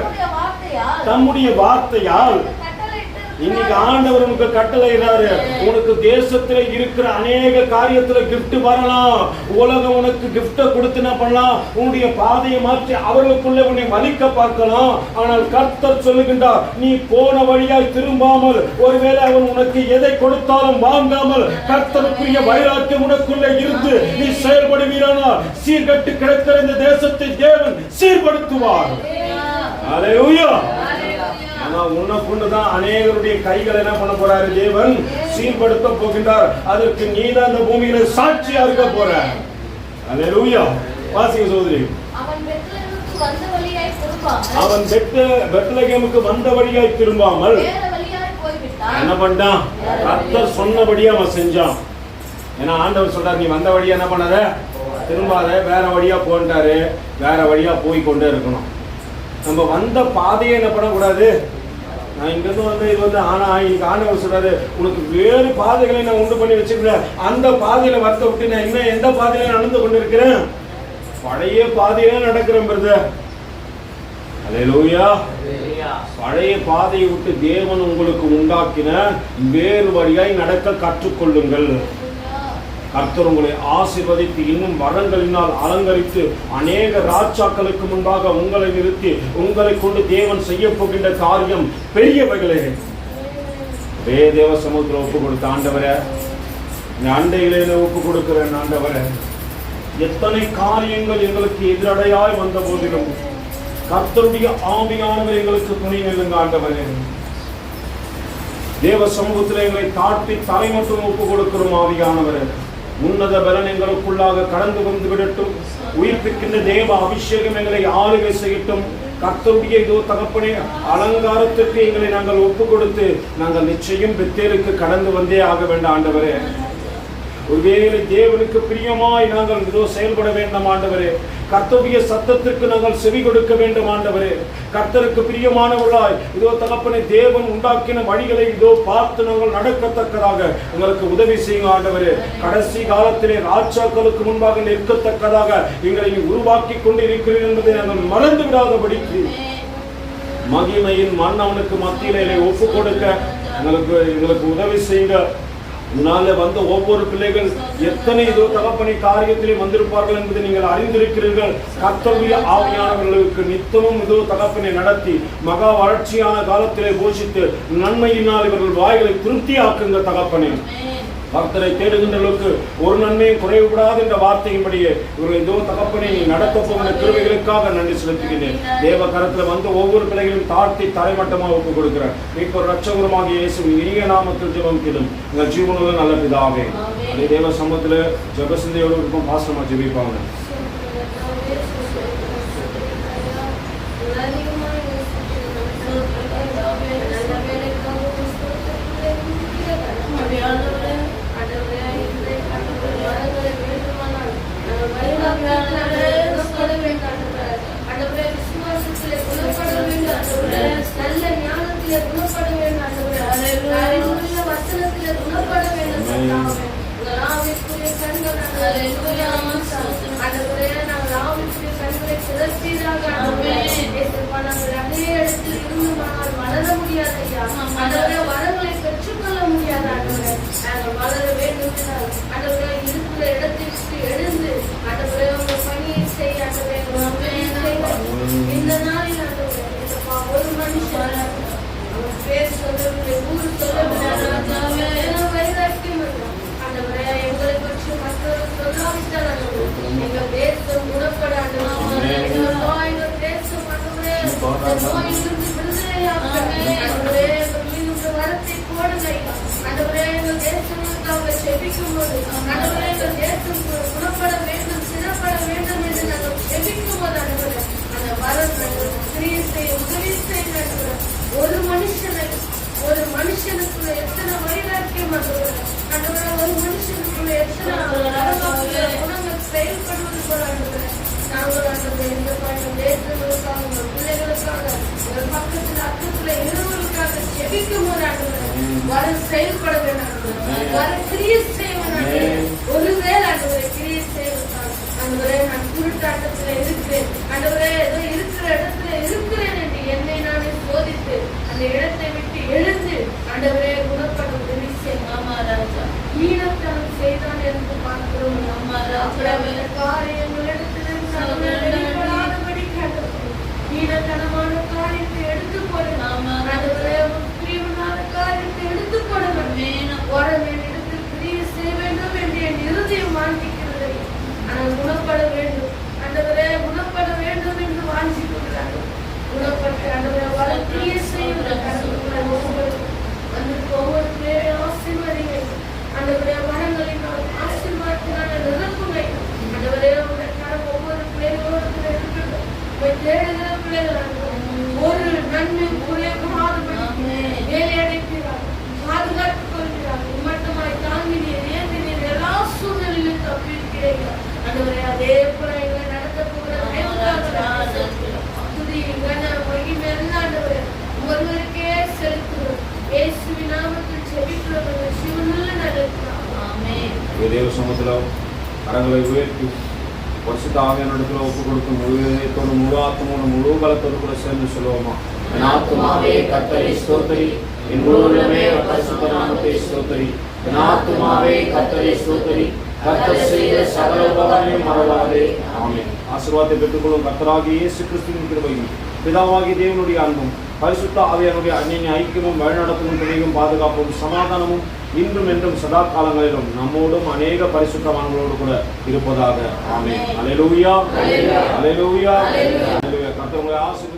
தம்முடைய வார்த்தையால் இன்னைக்கு ஆண்டவர் உனக்கு கட்டளையிறாரு. உனக்கு தேசத்துல இருக்கிற அநேக காரியத்துல கிஃப்ட் வரலாம். உலகம் உனக்கு கிஃப்ட கொடுத்து என்ன பண்ணலாம், உன்னுடைய பாதையை மாற்றி அவர்களுக்குள்ளே உன்னை வலிக்க பார்க்கலாம். ஆனால் கர்த்தர் சொல்லுகின்றார், நீ போன வழியாய் திரும்பாமல், ஒருவேளை அவன் உனக்கு எதை கொடுத்தாலும் வாங்காமல் கர்த்தருக்குரிய வைராக்கியம் உனக்குள்ளே இருந்து நீ செயல்படுவீரானால் சீர்கட்டு கிடக்கிற இந்த தேசத்தை தேவன் சீர்படுத்துவார். அல்லேலூயா. உனக்குண்டுதான் அநேகருடைய கைகள் என்ன பண்ண போறாரு, தேவன் சீர்படுத்த போகின்றார். அதற்கு நீதான் அந்த பூமியில சாட்சியா இருக்க போற. அல்லேலூயா. வாசிங்க சகோதரி. அவன் பெத்லகேமுக்கு வந்த வழியாய் திரும்பாமல் என்ன பண்ணான், கர்த்தர் சொன்னபடியே அவன் செஞ்சான். ஏன்னா ஆண்டவர் சொல்றாரு, நீ வந்த வழியா என்ன பண்ணாத, திரும்பாத, வேற வழியா போன்றாரு. வேற வழியா போய் கொண்டே இருக்கணும். நம்ம வந்த பாதையை என்ன பண்ணக்கூடாது, நான் இங்கிருந்து வந்து இது வந்து ஆனா இன்னைக்கு ஆண்டவர் சொல்றாரு, உனக்கு வேறு பாதைகளை நான் உண்டு பண்ணி வச்சிருக்கிறேன். அந்த பாதையில வரத்தை விட்டு நான் இன்னும் எந்த பாதையில நடந்து கொண்டு இருக்கிறேன், பழைய பாதையில நடக்கிறேன் பிரதர். அல்லேலூயா. பழைய பாதையை விட்டு தேவன் உங்களுக்கு உண்டாக்கின வேறு வழியாய் நடக்க கற்றுக்கொள்ளுங்கள். கர்த்தர் உங்களை ஆசீர்வதித்து இன்னும் வரங்களினால் அலங்கரித்து அநேக ராஜாக்களுக்கு முன்பாக உங்களை நிறுத்தி உங்களை கொண்டு தேவன் செய்ய போகின்ற காரியம் பெரியவைகளே. தேவ சமூகத்தில் ஒப்பு கொடுத்த ஆண்டவரே, அண்டையிலே ஒப்பு கொடுக்கிறேன் ஆண்டவரே. எத்தனை காரியங்கள் எங்களுக்கு எதிரடையாய் வந்த போதிலும் கர்த்தருடைய ஆவியானவர் எங்களுக்கு துணை நில்லுங்க ஆண்டவரே. தேவ சமூகத்தில் எங்களை தாழ்த்தி தலை மட்டும் ஒப்பு கொடுக்கிறோம் ஆவியானவரே. உன்னத பலன் எங்களுக்குள்ளாக கடந்து வந்து விடட்டும். உயிர்ப்பிக்கின்ற தேவ அபிஷேகம் எங்களை ஆளுகை செய்யட்டும். கர்த்தருடைய இதோ தகப்பனே அலங்காரத்திற்கு எங்களை நாங்கள் ஒப்பு கொடுத்து நாங்கள் நிச்சயம் பெத்தேலுக்கு கடந்து வந்தே ஆக வேண்டாம் ஆண்டவரே. ஒருவேளை தேவனுக்கு பிரியமாய் நாங்கள் இதோ செயல்பட வேண்டும் ஆண்டவரே. கர்த்தருடைய சத்தத்திற்கு நாங்கள் செவி கொடுக்க வேண்டும் ஆண்டவரே. கர்த்தருக்கு பிரியமானவர்களாய் இதோ தகப்பனை தேவன் உண்டாக்கின வழிகளை இதோ பார்த்து நாங்கள் நடக்கத்தக்கதாக எங்களுக்கு உதவி செய்யுங்க ஆண்டவரே. கடைசி காலத்திலே ராஜாக்களுக்கு முன்பாக நிற்கத்தக்கதாக எங்களை உருவாக்கி கொண்டு இருக்கிறீர்கள் என்பதை நாங்கள் மறந்து விடாதபடிக்கு மகிமையின் மன்னவனுக்கு மத்தியிலே ஒப்பு கொடுக்க எங்களுக்கு உதவி செய்யுங்க. முன்னால வந்த ஒவ்வொரு பிள்ளைகள் எத்தனை இதோ தகப்பனை காரியத்திலே வந்திருப்பார்கள் என்பதை நீங்கள் அறிந்திருக்கிறீர்கள். கர்த்தருடைய ஆவியானவர்களுக்கு நித்தமும் இதோ தகப்பனை நடத்தி மகா வளர்ச்சியான காலத்திலே போஷித்து நன்மையினால் இவர்கள் வாய்களை திருப்தியாக்குங்க தகப்பனே. கர்த்தரை தேடுகின்றவர்களுக்கு ஒரு நன்மையும் குறைவுபடாது என்ற வார்த்தையின்படியே இவர்கள் இதோ தகப்பனை நீ நடத்த போகிற கிருபைகளுக்காக நன்றி செலுத்துகிறேன். தேவ கரத்தில் வந்து ஒவ்வொரு பிள்ளைகளையும் தாழ்த்தி தரைமட்டமாக ஒப்புக் கொடுக்கிறேன். இப்போ ரட்சகருமாகிய இயேசுவின் இனிய நாமத்தில் ஜெபம் கேளும் எங்கள் ஜீவனுள்ள நல்ல பிதாவே. அதே தேவ சமூகத்தில் ஜெபசிந்தையோடு இருக்கும் பாசமா ஜெபிப்பாங்க. வார்த்தையிலே குணப்பட வேண்டும் ஆண்டவரே வசனத்திலே குணப்பட வேண்டும் ஆவிக்குரிய கண்கள் ஆண்டவரே நாங்கள் ஆவிக்குரிய கண்களை திறப்பீராக ஆண்டவரே நாங்கள் அதே இடத்தில் இருந்துமானால் வளர முடியாது ஐயா ஆண்டவரே வரங்களை பெற்றுக்கொள்ள முடியாது ஆண்டவரே நாங்கள் வளர வேண்டும் ஆண்டவரே இருக்கிற இடத்திற்கு எழுந்து ஆண்டவரே உங்க பணியை செய்ய ஆண்டவரே இந்த நாளில் ஆண்டவரே ஒரு மனுஷன் அவர் பேர் சொல்லவில்லை ஊர் சொல்லவில்லை வைராக்கியம் ஆண்டவரே எங்களை பற்றி மற்றவர்கள் சொல்லாவிட்டால் எங்கள் தேசம் குணப்பட ஆண்டவரே எங்கள் தேசம் ஆண்டவரே நோயிலிருந்து விடுதலையாக ஆண்டவரே மீண்டும் வரத்தை போடுங்க ஆண்டவரே எங்கள் தேசங்களுக்கு அவங்க செபிக்கும் போது ஆண்டவரே எங்கள் தேசம் குணப்பட வேண்டும் சிறப்பட வேண்டும் என்று நாங்கள் செபிக்கும் போது ஆண்டவரே அந்த வரம் நாங்கள் கிரியை செய்ய உதவி செய்ய ஒரு மனுஷனுக்குள்ள எத்தனை வைராக்கியம் ஆண்டவரே ஒரு மனுஷனுக்குள்ள எத்தனை குணங்கள் செயல்படுவது போல ஆண்டவரே நாங்கள் ஆண்டவரே இந்த பாடம் தேசங்களுக்காக உங்கள் பிள்ளைகளுக்காக உங்கள் பக்கத்தில் அக்கத்துல இருவர்களுக்காக செபிக்கும் போது ஆண்டவரே வர செயல்பட வேண்டும் வர கிரியை செய்வேன் ஒருவேளை ஆண்டவரை கிரியை செய்வதால் ஆண்டவரே நான் குருட்டாட்டத்துல இருக்கிறேன் ஆண்டவரே ஏதோ இருக்கிற இடத்துல இருக்கிறேன் என்று என்னை நானே சோதித்து அந்த இடத்தை விட்டு எழுந்து ஆண்டவரே குணப்பட உதவி செய்ய ஈனத்தனம் செய்தான் என்று பார்க்கிறோம் காரியங்களிடத்திலிருந்து வெளிப்படாதபடி ஈனத்தனமான காரியத்தை எடுத்துக் கொள்ளும் ஆண்டவரே பிரிவினான காரியத்தை எடுத்துக் கொள்ளும் உடனே இடத்தில் கிரியை செய்ய வேண்டும் என்று என் இருதயம் வாஞ்சிக்கிறது ஆனால் குணப்பட வேண்டும் ஆண்டவரே குணப்பட வேண்டும் என்று வாஞ்சிக் கொள்கிறார்கள் குணப்பட்டு ஆண்டவரே வளர்ச்சியை செய்வதற்காக ஒவ்வொரு பேரையும் ஆசீர்வதிங்கள் ஆண்டவரே வரங்களினால் ஆசீர்வாதத்தினால நிரப்புமை ஆண்டவரே ஒவ்வொரு பிள்ளைகளோடு இருக்கட்டும் தேடுகிற பிள்ளைகள் ஒரு நன்மை குறையாதபடி வேலை அடைக்கிறார் பாதுகாத்துக் கொள்கிறார் மட்டுமாய் தாங்கினீர் ஏந்தினீர் எல்லா சூழ்நிலையிலும் தப்பியிருக்கிறீர்கள் ஆண்டவரே அதே போல எங்களை நடத்த போகிற ஒருவருக்கே செலுத்துகிறோம் இயேசுவின் நாமத்தில் ஜெபிக்கிறோம் ஜீவனுள்ள நல்ல ஆமென். தேவ சமூகத்தில் கரங்களை உயர்த்தி பரிசுத்த ஆவியானவரிடத்தில் ஒப்புக் கொடுத்து முழு இதயத்தோடு முழு ஆத்மாவோடு முழு பலத்தோடு கூட சேர்ந்து சொல்லுவோமா? என் ஆத்துமாவே கர்த்தரை ஸ்தோத்திரி, என் முழு உள்ளமே பரிசுத்த நாமத்தை ஸ்தோத்திரி. என் ஆத்துமாவே கர்த்தரை ஸ்தோத்திரி, கர்த்தர் செய்த சகல உபகாரங்களையும் மறவாதே. ஆமென். ஆசீர்வாதத்தை பெற்றுக்கொள்ளும் கர்த்தராகிய இயேசு கிறிஸ்துவின் கிருபையும் பிதாவாகிய தேவனுடைய அன்பும் பரிசுத்த ஆவியானுடைய அந்நிய ஐக்கியமும் வழிநடத்தலும் துணையும் பாதுகாப்பும் சமாதானமும் இன்றும் என்றும் சதா காலங்களிலும் நம்மோடும் அநேக பரிசுத்தவான்களோடு கூட இருப்பதாக. ஆமென். அல்லேலூயா, அல்லேலூயா, அல்லேலூயா. கர்த்தர் உங்களை ஆசீர்வதிப்பாராக.